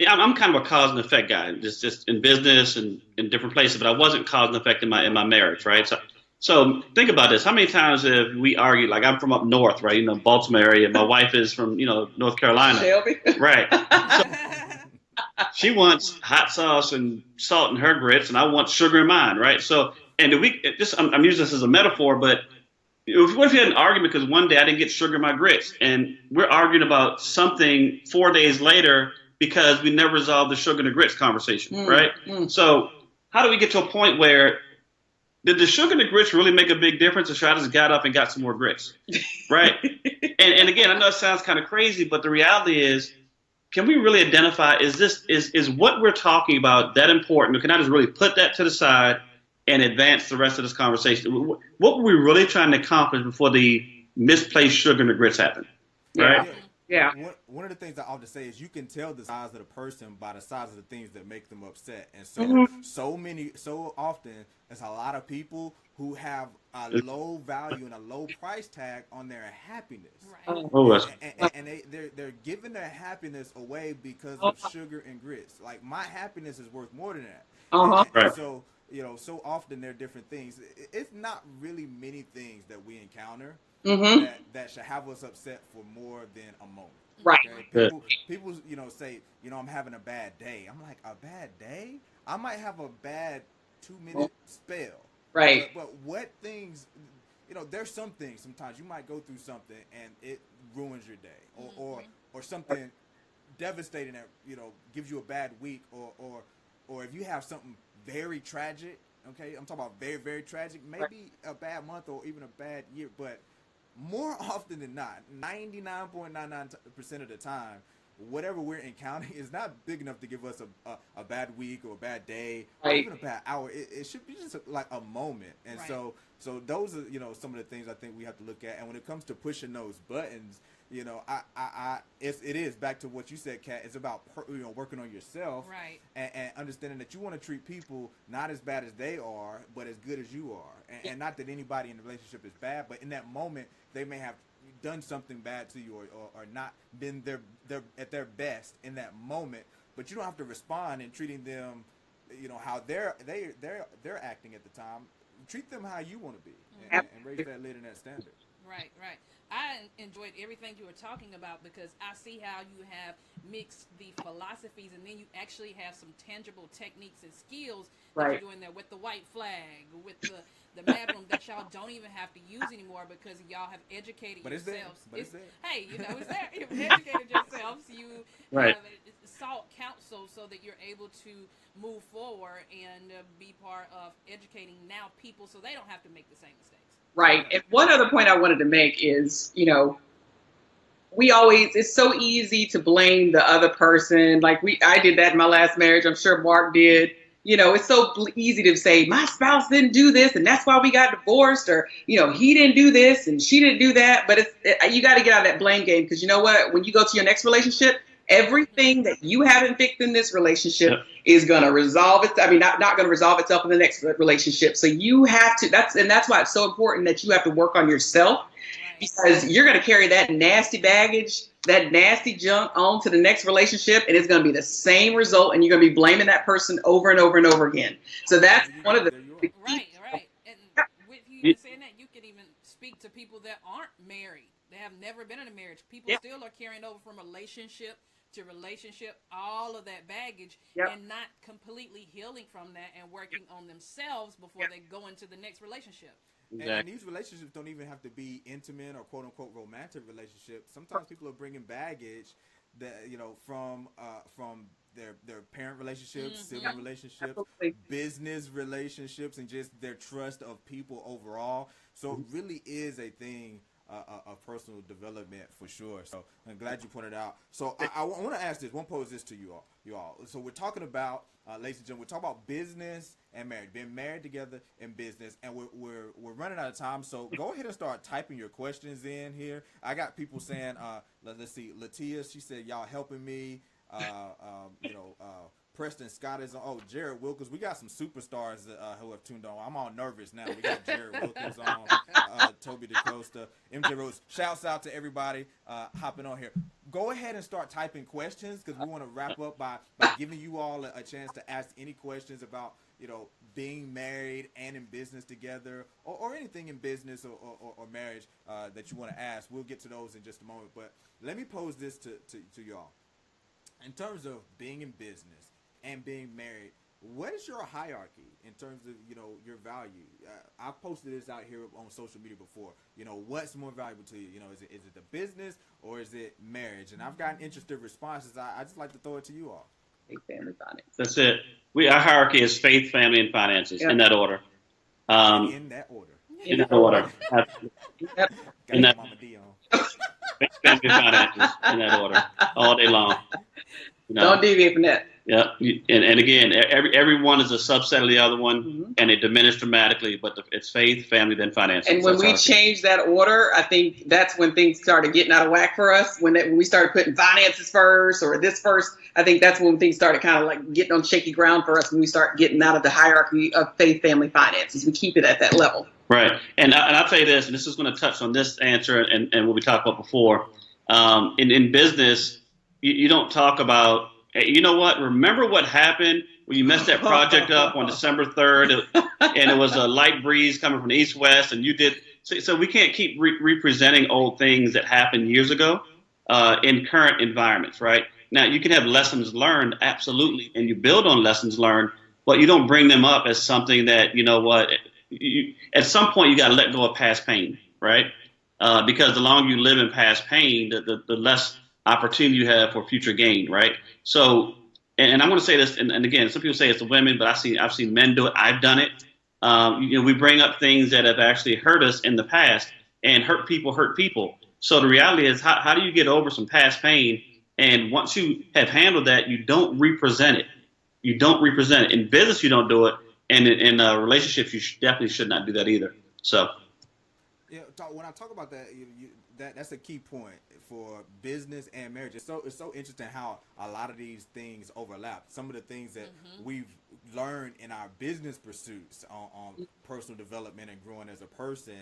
I'm kind of a cause and effect guy, just in business and in different places, but I wasn't cause and effect in my marriage, right? So think about this. How many times have we argued? Like, I'm from up north, right? Baltimore area. My wife is from, North Carolina. Shelby. Right. So she wants hot sauce and salt in her grits, and I want sugar in mine, right? So, and I'm using this as a metaphor, but what if you had an argument because one day I didn't get sugar in my grits, and we're arguing about something 4 days later because we never resolved the sugar and the grits conversation, right? So how do we get to a point where, did the sugar and the grits really make a big difference, or should I just got up and got some more grits, right? and again, I know it sounds kind of crazy, but the reality is, can we really identify, is what we're talking about that important, or can I just really put that to the side and advance the rest of this conversation? What were we really trying to accomplish before the misplaced sugar and the grits happened, right? Yeah. One of the things I often say is you can tell the size of the person by the size of the things that make them upset. And so often there's a lot of people who have a low value and a low price tag on their happiness. Right. And they're giving their happiness away because of sugar and grits. Like, my happiness is worth more than that. And so, so often there are different things. It's not really many things that we encounter that should have us upset for more than a moment. Right. Okay? People, say, I'm having a bad day. I'm like, a bad day? I might have a bad 2-minute spell. Right. But what things there's some things sometimes you might go through something and it ruins your day, or something devastating that gives you a bad week, or if you have something very tragic. Okay, I'm talking about very, very tragic, maybe a bad month or even a bad year, but more often than not, 99.99% of the time, whatever we're encountering is not big enough to give us a bad week or a bad day, or even a bad hour. It should be just like a moment. And so those are, some of the things I think we have to look at. And when it comes to pushing those buttons, it is back to what you said, Kat. It's about working on yourself, right, and understanding that you want to treat people not as bad as they are, but as good as you are, and not that anybody in the relationship is bad, but in that moment they may have done something bad to you, or not been at their best in that moment, but you don't have to respond and treating them, how they're acting at the time. Treat them how you want to be, and raise that lid and that standard. Right. I enjoyed everything you were talking about, because I see how you have mixed the philosophies, and then you actually have some tangible techniques and skills that you're doing there with the white flag, with the mad room that y'all don't even have to use anymore because y'all have educated yourselves. It's there. Hey, it's there. You've educated yourselves. You have sought counsel so that you're able to move forward and be part of educating now people so they don't have to make the same mistakes. Right. And one other point I wanted to make is, it's so easy to blame the other person. Like I did that in my last marriage. I'm sure Mark did. It's so easy to say my spouse didn't do this and that's why we got divorced, or, he didn't do this and she didn't do that. But you got to get out of that blame game, because you know what? When you go to your next relationship, everything that you haven't fixed in this relationship is going to resolve it. I mean, not going to resolve itself in the next relationship. So you have to, that's why it's so important that you have to work on yourself, because you're going to carry that nasty baggage, that nasty junk on to the next relationship, and it's going to be the same result, and you're going to be blaming that person over and over and over again. So that's one of the right. And with you saying that, you can even speak to people that aren't married. They have never been in a marriage. People still are carrying over from relationship to relationship, all of that baggage, and not completely healing from that and working on themselves before they go into the next relaction. Exactly. And these relationships don't even have to be intimate or quote unquote romantic relationships. Sometimes people are bringing baggage that from their parent relationships, sibling relationships, business relationships, and just their trust of people overall. So it really is a thing of personal development for sure. So I'm glad you pointed out. So I want to ask this. I want to pose this to you all. So we're talking about, ladies and gentlemen, we're talking about business and marriage, being married together in business, and we're running out of time. So go ahead and start typing your questions in here. I got people saying, let's see, Latia, she said, y'all helping me. Preston Scott is on. Oh, Jared Wilkins. We got some superstars who have tuned on. I'm all nervous now. We got Jared Wilkins on, Toby DeCosta, MJ Rose. Shouts out to everybody hopping on here. Go ahead and start typing questions, because we want to wrap up by giving you all a chance to ask any questions about being married and in business together, or anything in business or marriage that you want to ask. We'll get to those in just a moment. But let me pose this to y'all. In terms of being in business and being married, what is your hierarchy in terms of your value? I've posted this out here on social media before. What's more valuable to you? Is it the business or is it marriage? And I've gotten interested responses. I just like to throw it to you all. Faith, family, finances. That's it. Our hierarchy is faith, family, and finances in that order. In that order. In that order. Got In that Mama D on. faith, family, and finances in that order all day long. Don't deviate from that. Yeah, and again, every one is a subset of the other one, and they diminish dramatically. But it's faith, family, then finances. And when we changed that order, I think that's when things started getting out of whack for us. When we started putting finances first or this first, I think that's when things started kind of like getting on shaky ground for us. When we start getting out of the hierarchy of faith, family, finances, we keep it at that level. Right, and I'll tell you this, and this is going to touch on this answer and what we talked about before. In business, you don't talk about. You know what? Remember what happened when you messed that project up on December 3rd, and it was a light breeze coming from the east-west, and you did. So we can't keep representing old things that happened years ago in current environments, right? Now, you can have lessons learned, absolutely, and you build on lessons learned, but you don't bring them up as something that, at some point you got to let go of past pain, right? Because the longer you live in past pain, the less opportunity you have for future gain, right? So, and I'm going to say this, and again, some people say it's the women, but I've seen men do it. I've done it. We bring up things that have actually hurt us in the past, and hurt people. So the reality is, how do you get over some past pain? And once you have handled that, you don't represent it. You don't represent it. In business, you don't do it. And in relationships, you definitely should not do that either. So, yeah, when I talk about that, that's a key point for business and marriage. It's so interesting how a lot of these things overlap. Some of the things that we've learned in our business pursuits on personal development and growing as a person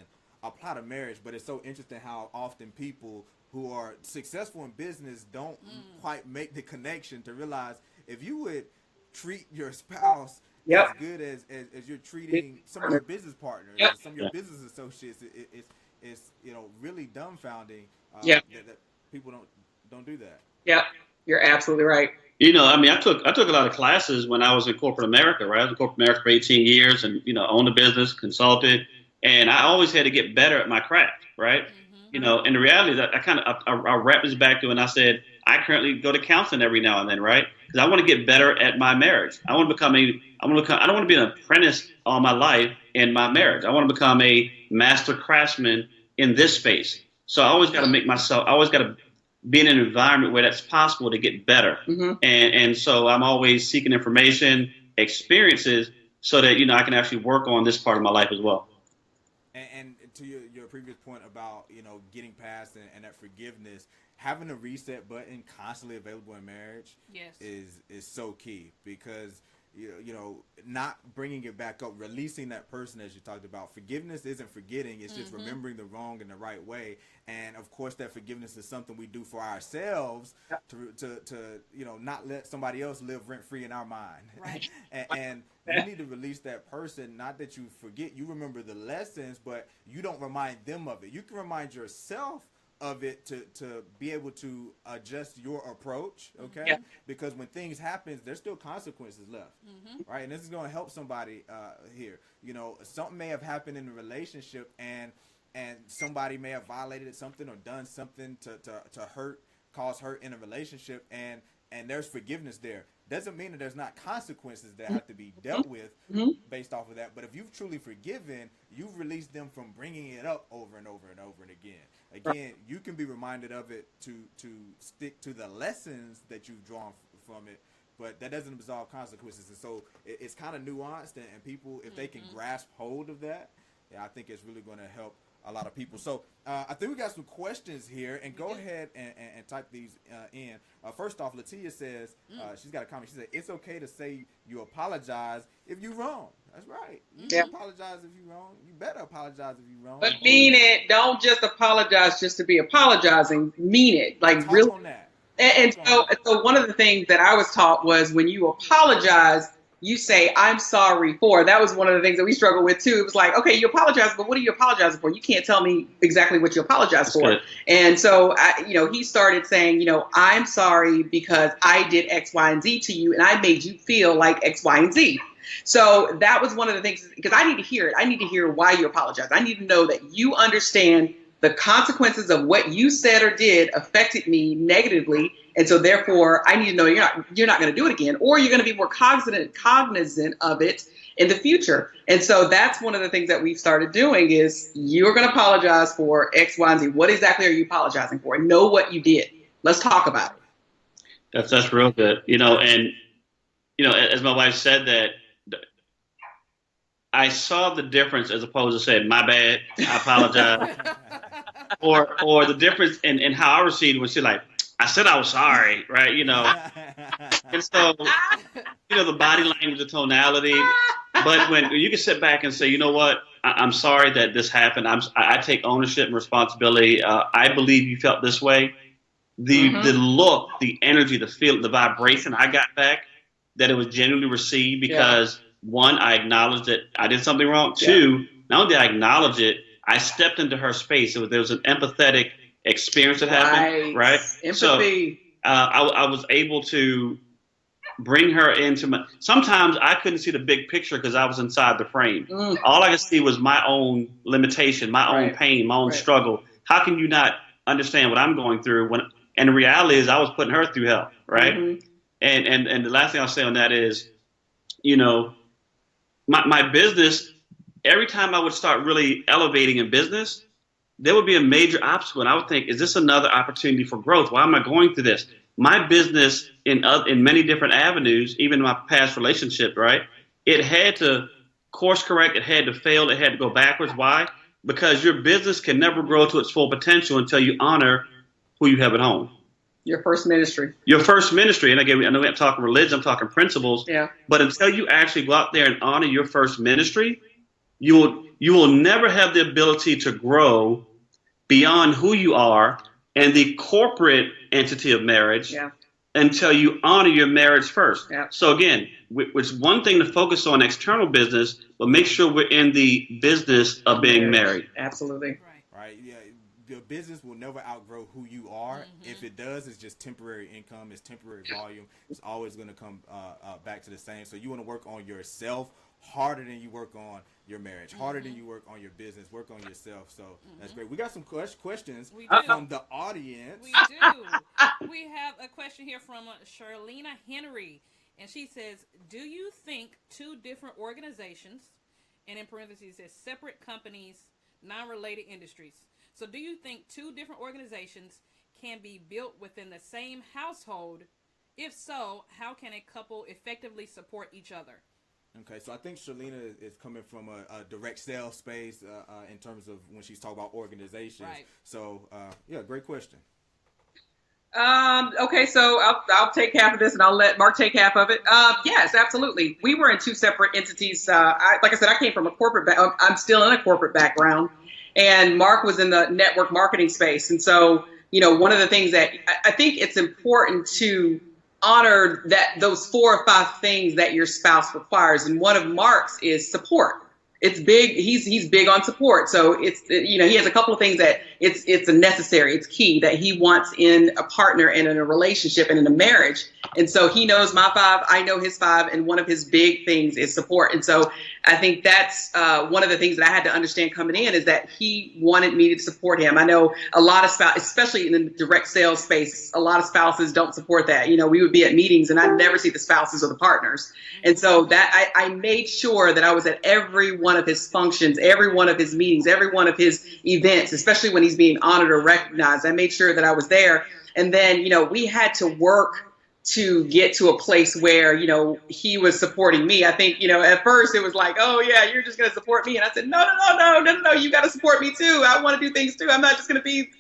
apply to marriage. But it's so interesting how often people who are successful in business don't quite make the connection to realize if you would treat your spouse as good as you're treating some of your business partners, some of your business associates, it's really dumbfounding that people don't do that. Yeah, you're absolutely right. I took a lot of classes when I was in corporate America, right? I was in corporate America for 18 years and, owned a business, consulted, and I always had to get better at my craft, right? And the reality is that I wrapped this back to when I said, I currently go to counseling every now and then, right? Because I want to get better at my marriage. I don't want to be an apprentice all my life in my marriage. I want to become a master craftsman in this space. So I always got to be in an environment where that's possible to get better. And so I'm always seeking information, experiences, so that, I can actually work on this part of my life as well. And to your previous point about, getting past and that forgiveness, having a reset button constantly available in marriage is so key, because not bringing it back up, releasing that person, as you talked about. Forgiveness isn't forgetting, it's just remembering the wrong in the right way. And of course that forgiveness is something we do for ourselves to not let somebody else live rent free in our mind. Right. and you need to release that person, not that you forget, you remember the lessons, but you don't remind them of it. You can remind yourself of it to be able to adjust your approach, okay? Yeah. Because when things happen, there's still consequences left, right? And this is going to help somebody here. Something may have happened in the relationship, and somebody may have violated something or done something to cause hurt in a relationship, and there's forgiveness there. Doesn't mean that there's not consequences that have to be dealt with based off of that. But if you've truly forgiven, you've released them from bringing it up over and over and over and again. Again, you can be reminded of it to stick to the lessons that you've drawn from it, but that doesn't absolve consequences. And so it's kind of nuanced, and people, if they can grasp hold of that, I think it's really going to help a lot of people. So I think we got some questions here, and go ahead and type these in. First off, Latia says, she's got a comment. She said, it's okay to say you apologize if you're wrong. That's right. You can apologize if you're wrong. You better apologize if you're wrong. But mean it. Don't just apologize just to be apologizing. Mean it. Like, really. On that. And so one of the things that I was taught was when you apologize, you say, I'm sorry for. That was one of the things that we struggled with too. It was like, okay, you apologize, but what are you apologizing for? You can't tell me exactly what you apologize for. Good. And so, he started saying, I'm sorry because I did X, Y, and Z to you, and I made you feel like X, Y, and Z. So that was one of the things, because I need to hear it. I need to hear why you apologize. I need to know that you understand the consequences of what you said or did affected me negatively. And so therefore I need to know you're not going to do it again, or you're going to be more cognizant of it in the future. And so that's one of the things that we've started doing is you're going to apologize for X, Y, and Z. What exactly are you apologizing for? Know what you did. Let's talk about it. That's real good. As my wife said that, I saw the difference as opposed to saying, my bad, I apologize. or the difference in how I received when she's like, I said I was sorry, right? And so, the body language, the tonality. But when you can sit back and say, you know what, I'm sorry that this happened. I take ownership and responsibility. I believe you felt this way. The look, the energy, the feel, the vibration I got back, that it was genuinely received because one, I acknowledged that I did something wrong. Two, not only did I acknowledge it, I stepped into her space. There was an empathetic experience that happened, right? Empathy. So I was able to bring her into my. Sometimes I couldn't see the big picture because I was inside the frame. All I could see was my own limitation, my own pain, my own struggle. How can you not understand what I'm going through and the reality is I was putting her through hell, right? And the last thing I'll say on that is, my business, every time I would start really elevating in business, there would be a major obstacle. And I would think, is this another opportunity for growth? Why am I going through this? My business in many different avenues, even in my past relationship, right? It had to course correct. It had to fail. It had to go backwards. Why? Because your business can never grow to its full potential until you honor who you have at home. Your first ministry. Your first ministry. And again, I know I'm talking religion, I'm talking principles. Yeah. But until you actually go out there and honor your first ministry, you will never have the ability to grow beyond who you are and the corporate entity of marriage until you honor your marriage first. Yeah. So again, it's one thing to focus on external business, but make sure we're in the business of being married. Absolutely. Right. Yeah. The business will never outgrow who you are. If it does, it's just temporary income. It's temporary volume. It's always going to come back to the same. So you want to work on yourself harder than you work on your marriage, harder than you work on your business, work on yourself. So that's great. We got some questions from the audience. We do. We have a question here from Charlena Henry, and she says, do you think two different organizations, and in parentheses says separate companies, non-related industries, so do you think two different organizations can be built within the same household? If so, how can a couple effectively support each other? Okay, so I think Charlena is coming from a direct sales space in terms of when she's talking about organizations. Right. So, great question. Okay, so I'll take half of this and I'll let Mark take half of it. Yes, absolutely. We were in two separate entities. Like I said, I came from a corporate I'm still in a corporate background. And Mark was in the network marketing space. And so, one of the things that I think it's important to honor those 4 or 5 things that your spouse requires. And one of Mark's is support. It's big. He's big on support. So it's, he has a couple of things that it's a necessary. It's key that he wants in a partner and in a relationship and in a marriage. And so he knows my 5, I know his 5, and one of his big things is support. And so I think that's one of the things that I had to understand coming in is that he wanted me to support him. I know a lot of spouses, especially in the direct sales space, a lot of spouses don't support that. We would be at meetings and I'd never see the spouses or the partners. And so that I made sure that I was at every one of his functions, every one of his meetings, every one of his events, especially when he's being honored or recognized. I made sure that I was there. And then, we had to work to get to a place where, he was supporting me. I think, at first it was like, oh yeah, you're just going to support me. And I said, no, you got to support me too. I want to do things too. I'm not just going to be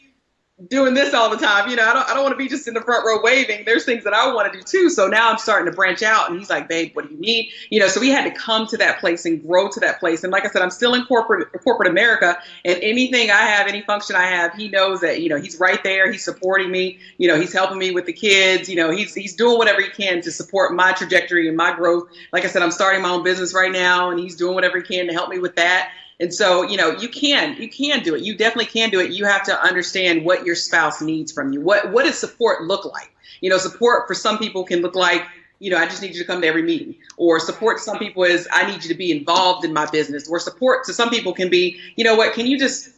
doing this all the time. I don't want to be just in the front row waving. There's things that I want to do too. So now I'm starting to branch out and he's like, babe, what do you need? So we had to come to that place and grow to that place. And like I said, I'm still in corporate America, and anything I have, any function I have, he knows that, he's right there. He's supporting me. He's helping me with the kids. He's doing whatever he can to support my trajectory and my growth. Like I said, I'm starting my own business right now and he's doing whatever he can to help me with that. And so, you can do it. You definitely can do it. You have to understand what your spouse needs from you. What does support look like? Support for some people can look like, I just need you to come to every meeting. Or support to some people is, I need you to be involved in my business. Or support to some people can be, can you just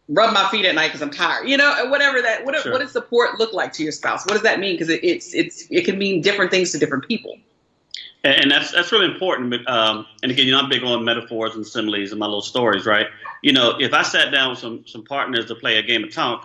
rub my feet at night because I'm tired? What does support look like to your spouse? What does that mean? Because it can mean different things to different people. And that's really important. And again, I'm big on metaphors and similes in my little stories, right? If I sat down with some partners to play a game of Tonk,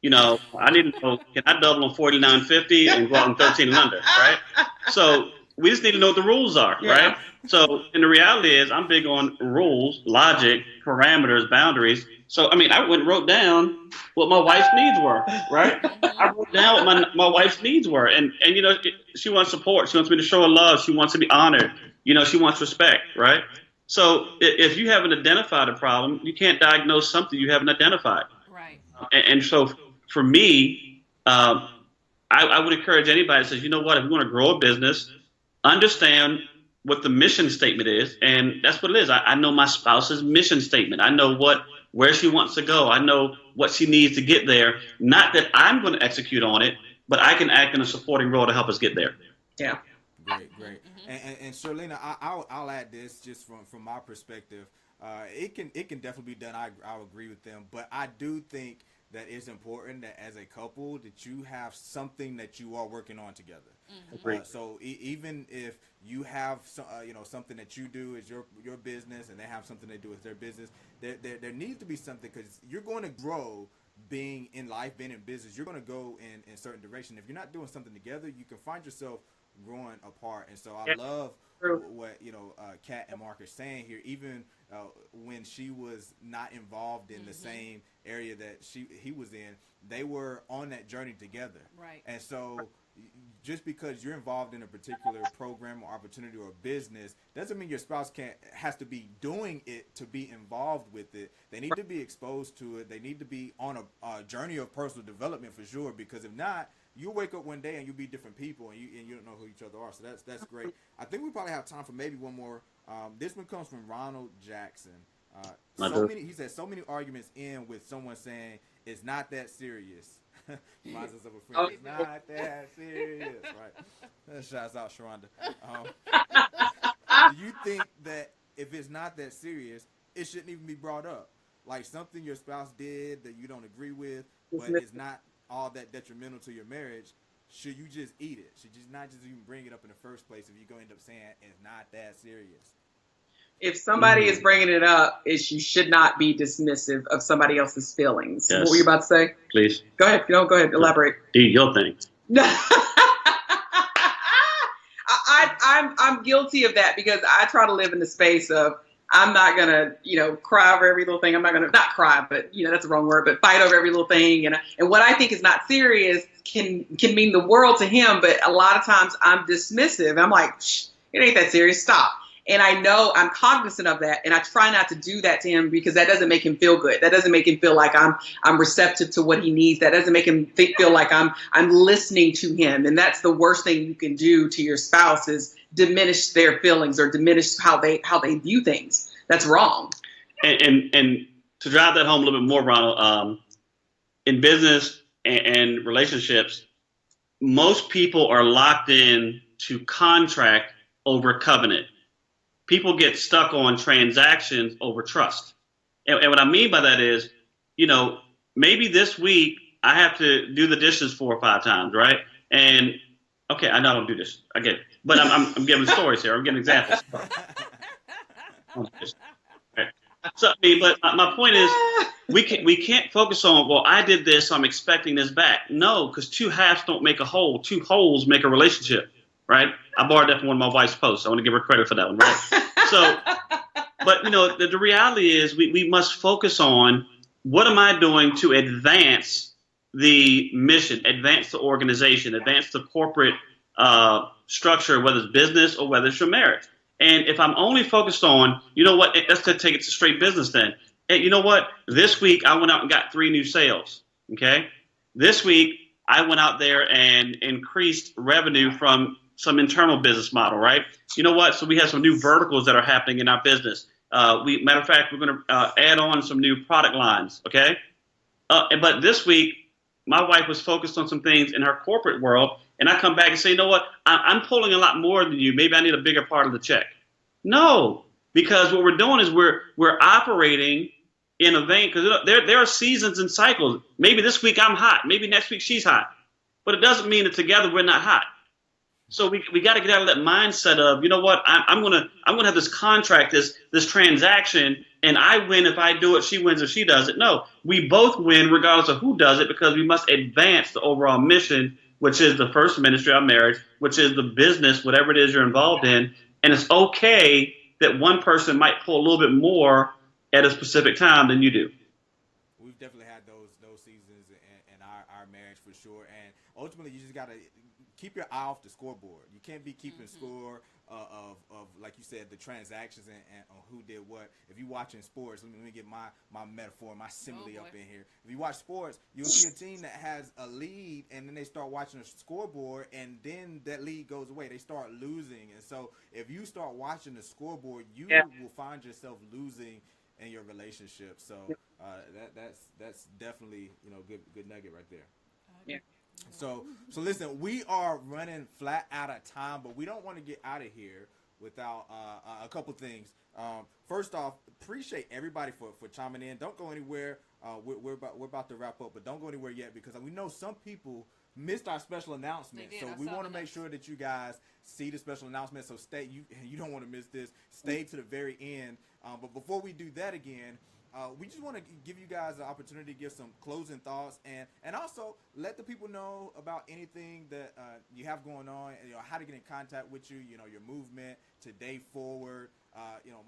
I need to know, can I double on 49.50 and go out on 13 and under, right? So we just need to know what the rules are, right? So, and the reality is I'm big on rules, logic, parameters, boundaries. So, I went and wrote down what my wife's needs were, right? I wrote down what my wife's needs were. And she wants support. She wants me to show her love. She wants to be honored. She wants respect, right? So if you haven't identified a problem, you can't diagnose something you haven't identified. Right. And so for me, I would encourage anybody that says, you know what, if you want to grow a business, understand what the mission statement is. And that's what it is. I know my spouse's mission statement. I know where she wants to go. I know what she needs to get there. Not that I'm going to execute on it, but I can act in a supporting role to help us get there. Yeah. Great. And Sherlina, I'll add this just from my perspective. It can definitely be done. I'll agree with them, but I do think that it's important that as a couple that you have something that you are working on together. So even if you have something that you do is your business, and they have something they do as their business, there needs to be something, because you're going to grow. Being in life, being in business, you're going to go in certain direction. If you're not doing something together, you can find yourself growing apart. And so I love what Kat and Mark are saying here. Even when she was not involved in the same area that he was in, they were on that journey together. Right. And so just because you're involved in a particular program or opportunity or business doesn't mean your spouse has to be doing it to be involved with it. They need to be exposed to it. They need to be on a journey of personal development for sure, because if not, you'll wake up one day and you'll be different people, and you don't know who each other are. So that's great. I think we probably have time for maybe one more. This one comes from Ronald Jackson. He said so many arguments end with someone saying it's not that serious. Reminds us of a friend. It's not that serious, right? Shouts out, Sharonda. Do you think that if it's not that serious, it shouldn't even be brought up? Like something your spouse did that you don't agree with, but it's not all that detrimental to your marriage. Should you just eat it? Should you not just even bring it up in the first place if you're going to end up saying it's not that serious? If somebody is bringing it up, you should not be dismissive of somebody else's feelings. Yes. What were you about to say? Please. Go ahead. Go ahead. Elaborate. Do your thing. I'm guilty of that, because I try to live in the space of I'm not gonna cry over every little thing. I'm not gonna not cry, but that's the wrong word. But fight over every little thing. And what I think is not serious can mean the world to him. But a lot of times I'm dismissive. I'm like, it ain't that serious. Stop. And I know I'm cognizant of that, and I try not to do that to him, because that doesn't make him feel good. That doesn't make him feel like I'm receptive to what he needs. That doesn't make him feel like I'm listening to him. And that's the worst thing you can do to your spouse, is diminish their feelings or diminish how they view things. That's wrong. And to drive that home a little bit more, Ronald, in business and relationships, most people are locked in to contract over covenant. People get stuck on transactions over trust. And what I mean by that is, maybe this week I have to do the dishes 4 or 5 times, right? And okay, I know I don't do this. I get it. But I'm giving stories here. I'm giving examples. So, but my point is, we can't focus on, well, I did this, so I'm expecting this back. No, because 2 halves don't make a whole. 2 wholes make a relationship. Right? I borrowed that from one of my wife's posts. I want to give her credit for that one, right? So, but the reality is we must focus on, what am I doing to advance the mission, advance the organization, advance the corporate structure, whether it's business or whether it's your marriage. And if I'm only focused on, let's take it to straight business then. And you know what? This week I went out and got 3 new sales. Okay. This week I went out there and increased revenue from some internal business model, right? You know what? So we have some new verticals that are happening in our business. Matter of fact, we're going to add on some new product lines, okay? But this week, my wife was focused on some things in her corporate world, and I come back and say, you know what? I'm pulling a lot more than you. Maybe I need a bigger part of the check. No, because what we're doing is we're operating in a vein, because there are seasons and cycles. Maybe this week I'm hot. Maybe next week she's hot. But it doesn't mean that together we're not hot. So we got to get out of that mindset of, you know what, I'm gonna have this contract, this transaction, and I win if I do it, she wins if she does it. No, we both win regardless of who does it, because we must advance the overall mission, which is the first ministry, our marriage, which is the business, whatever it is you're involved in. And it's okay that one person might pull a little bit more at a specific time than you do. We've definitely had those seasons in our marriage for sure. And ultimately, you just got to keep your eye off the scoreboard. You can't be keeping score of like you said, the transactions and on who did what. If you're watching sports, let me get my metaphor, my simile up in here. If you watch sports, you'll see a team that has a lead, and then they start watching the scoreboard, and then that lead goes away. They start losing. And so if you start watching the scoreboard, you will find yourself losing in your relationship. So that's definitely good nugget right there. Yeah. So listen, we are running flat out of time, but we don't want to get out of here without a couple things. First off, appreciate everybody for chiming in. Don't go anywhere. We're about to wrap up, but don't go anywhere yet because we know some people missed our special announcement. So we want to make sure that you guys see the special announcement. So you don't want to miss this. Stay to the very end. But before we do that again, we just want to give you guys the opportunity to give some closing thoughts and also let the people know about anything that you have going on and how to get in contact with you, your movement, Today Forward,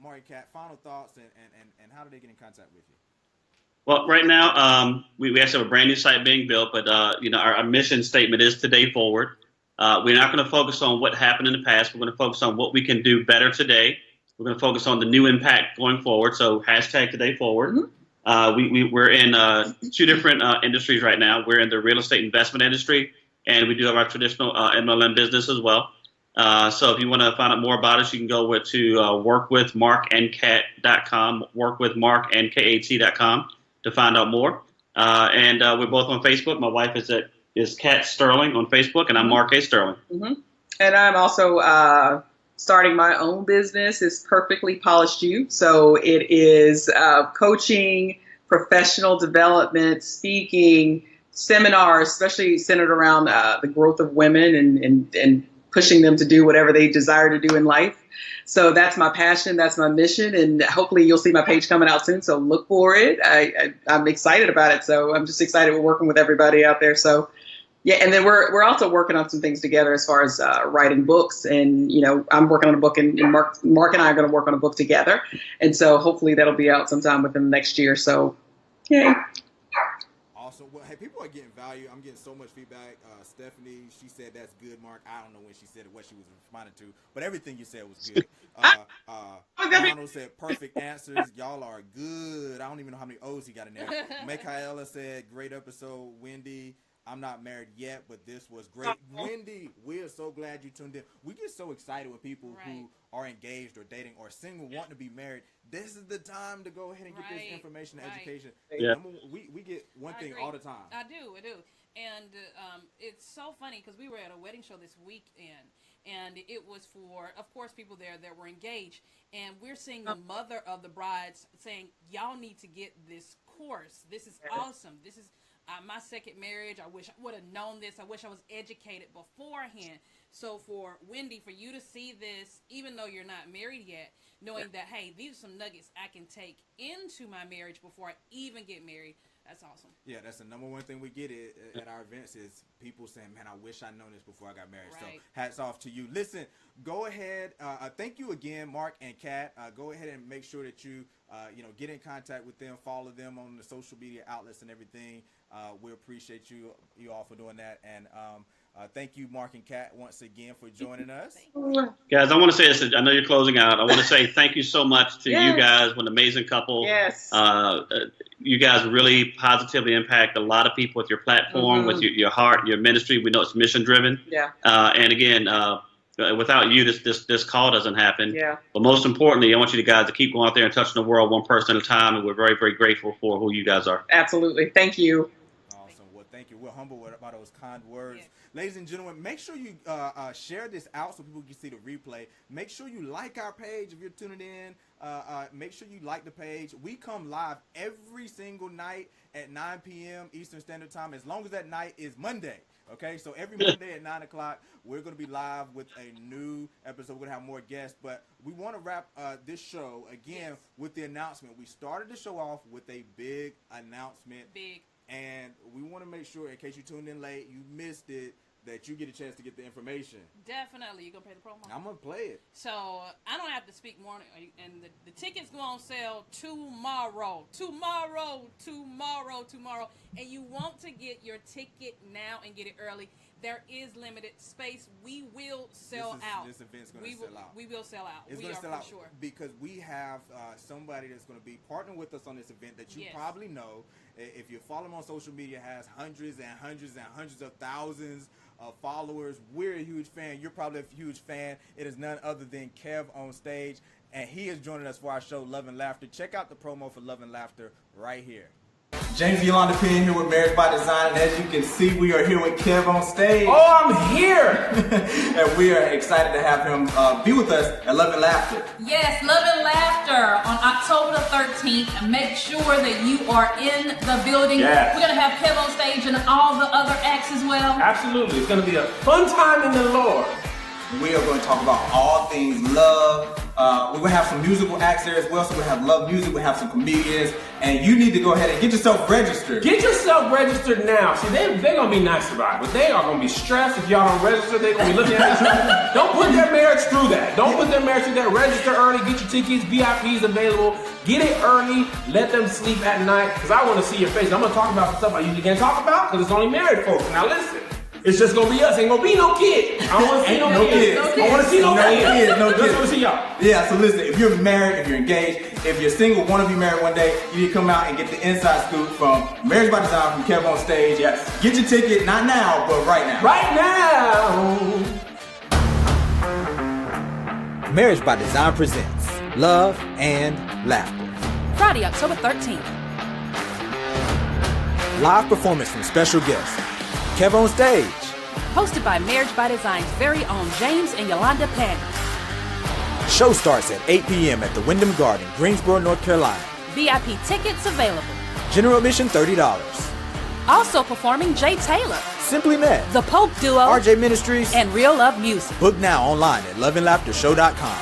Mark and Kat, final thoughts and how do they get in contact with you? Well, right now, we actually have a brand new site being built, but, our mission statement is Today Forward. We're not going to focus on what happened in the past. We're going to focus on what we can do better today. We're going to focus on the new impact going forward. So hashtag Today Forward. Mm-hmm. We're in two different industries right now. We're in the real estate investment industry, and we do have our traditional MLM business as well. So if you want to find out more about us, you can go to workwithmarkandkat.com, workwithmarkandkat.com to find out more. And we're both on Facebook. My wife is Kat Sterling on Facebook, and I'm Mark A. Sterling. Mm-hmm. And I'm also starting my own business. It's Perfectly Polished You. So it is coaching, professional development, speaking, seminars, especially centered around the growth of women and pushing them to do whatever they desire to do in life. So that's my passion. That's my mission. And hopefully you'll see my page coming out soon. So look for it. I'm excited about it. So I'm just excited. We're working with everybody out there. So yeah. And then we're also working on some things together as far as writing books. And, I'm working on a book and Mark and I are going to work on a book together. And so hopefully that'll be out sometime within the next year. So, yay. Awesome. Well, hey, people are getting value. I'm getting so much feedback. Stephanie, she said that's good, Mark. I don't know when she said it, what she was responding to, but everything you said was good. Donald said perfect answers. Y'all are good. I don't even know how many O's he got in there. Michaela said great episode. Wendy, I'm not married yet, but this was great. Wendy, we are so glad you tuned in. We get so excited when people who are engaged or dating or single want to be married. This is the time to go ahead and get this information and education. Yeah. We get one thing all the time. I do. And it's so funny because we were at a wedding show this weekend, and it was for, of course, people there that were engaged. And we're seeing the mother of the brides saying, y'all need to get this course. This is awesome. This is my second marriage. I wish I would have known this. I wish I was educated beforehand. So for Wendy, for you to see this, even though you're not married yet, knowing that, hey, these are some nuggets I can take into my marriage before I even get married, that's awesome. Yeah, that's the number one thing we get at our events is people saying, man, I wish I'd known this before I got married. Right. So hats off to you. Listen, go ahead. Thank you again, Mark and Kat. Go ahead and make sure that you, get in contact with them, follow them on the social media outlets and everything. We appreciate you all for doing that. And thank you, Mark and Kat, once again for joining us. Guys, I want to say this. I know you're closing out. I want to say thank you so much to you guys. What an amazing couple. Yes. You guys really positively impact a lot of people with your platform, with your heart, your ministry. We know it's mission driven. Yeah. And again, without you, this call doesn't happen. Yeah. But most importantly, I want you guys to keep going out there and touching the world one person at a time. And we're very, very grateful for who you guys are. Absolutely. Thank you. Awesome. Well, thank you. We're humbled about those kind words. Yeah. Ladies and gentlemen, make sure you share this out so people can see the replay. Make sure you like our page if you're tuning in. Make sure you like the page. We come live every single night at 9 p.m. Eastern Standard Time, as long as that night is Monday. Okay, so every Monday at 9 o'clock, we're going to be live with a new episode. We're going to have more guests, but we want to wrap this show, again, with the announcement. We started the show off with a big announcement. And we want to make sure, in case you tuned in late, you missed it, that you get a chance to get the information. Definitely. You going to play the promo? I'm going to play it. So, I don't have to speak more. And the tickets go on sale tomorrow. And you want to get your ticket now and get it early. There is limited space. We will sell out. This event's going to sell out. We will sell out. It's going to sell out sure. Because we have somebody that's going to be partnering with us on this event that you probably know. If you follow him on social media, has hundreds and hundreds and hundreds of thousands of followers. We're a huge fan. You're probably a huge fan. It is none other than Kev on stage, and he is joining us for our show, Love and Laughter. Check out the promo for Love and Laughter right here. James and Yolanda Penn here with Marriage by Design, and as you can see, we are here with Kev on stage. Oh, I'm here! And we are excited to have him be with us at Love and Laughter. Yes, Love and Laughter on October the 13th. Make sure that you are in the building. Yes. We're going to have Kev on stage and all the other acts as well. Absolutely. It's going to be a fun time in the Lord. We are going to talk about all things love. We're going to have some musical acts there as well, so we'll have love music, we'll have some comedians, and you need to go ahead and get yourself registered. Get yourself registered now. See, they're going to be nice about it, but they are going to be stressed if y'all don't register. They're going to be looking at you. Don't put their marriage through that. Don't put their marriage through that. Register early, get your tickets, VIPs available. Get it early, let them sleep at night, because I want to see your face. I'm going to talk about some stuff I usually can't talk about, because it's only married folks. Now listen. It's just gonna be us. Ain't gonna be no kids. I don't want to see no kids. I want to see no kids. No Just want to see y'all. Yeah, so listen, if you're married, if you're engaged, if you're single, want to be married one day, you need to come out and get the inside scoop from Marriage by Design from Kev on stage. Yes. Get your ticket, not now, but right now. Right now. Marriage by Design presents Love and Laughter. Friday, October 13th. Live performance from special guests. Kev on stage. Hosted by Marriage by Design's very own James and Yolanda Penn. Show starts at 8 p.m. at the Wyndham Garden, Greensboro, North Carolina. VIP tickets available. General admission $30. Also performing Jay Taylor, Simply Met, The Pope Duo, RJ Ministries, and Real Love Music. book now online at loveandlaughtershow.com.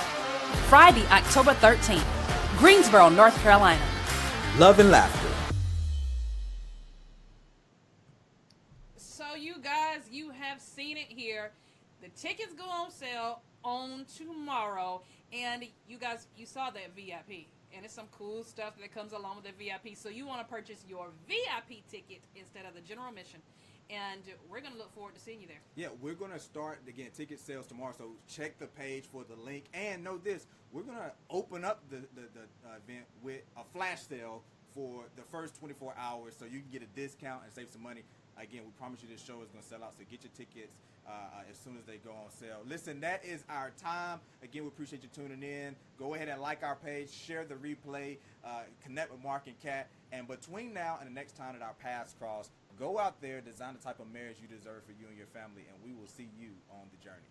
Friday, October 13th. Greensboro, North Carolina. Love and Laughter. So you guys, you have seen it here. The tickets go on sale on tomorrow, and you guys, you saw that VIP, and it's some cool stuff that comes along with the VIP. So you want to purchase your VIP ticket instead of the general admission, and we're going to look forward to seeing you there. Yeah, we're going to start, again, ticket sales tomorrow, so check the page for the link. And know this, we're going to open up the event with a flash sale for the first 24 hours, so you can get a discount and save some money. Again, we promise you this show is going to sell out, so get your tickets as soon as they go on sale. Listen, that is our time. Again, we appreciate you tuning in. Go ahead and like our page, share the replay, connect with Mark and Kat. And between now and the next time that our paths cross, go out there, design the type of marriage you deserve for you and your family, and we will see you on the journey.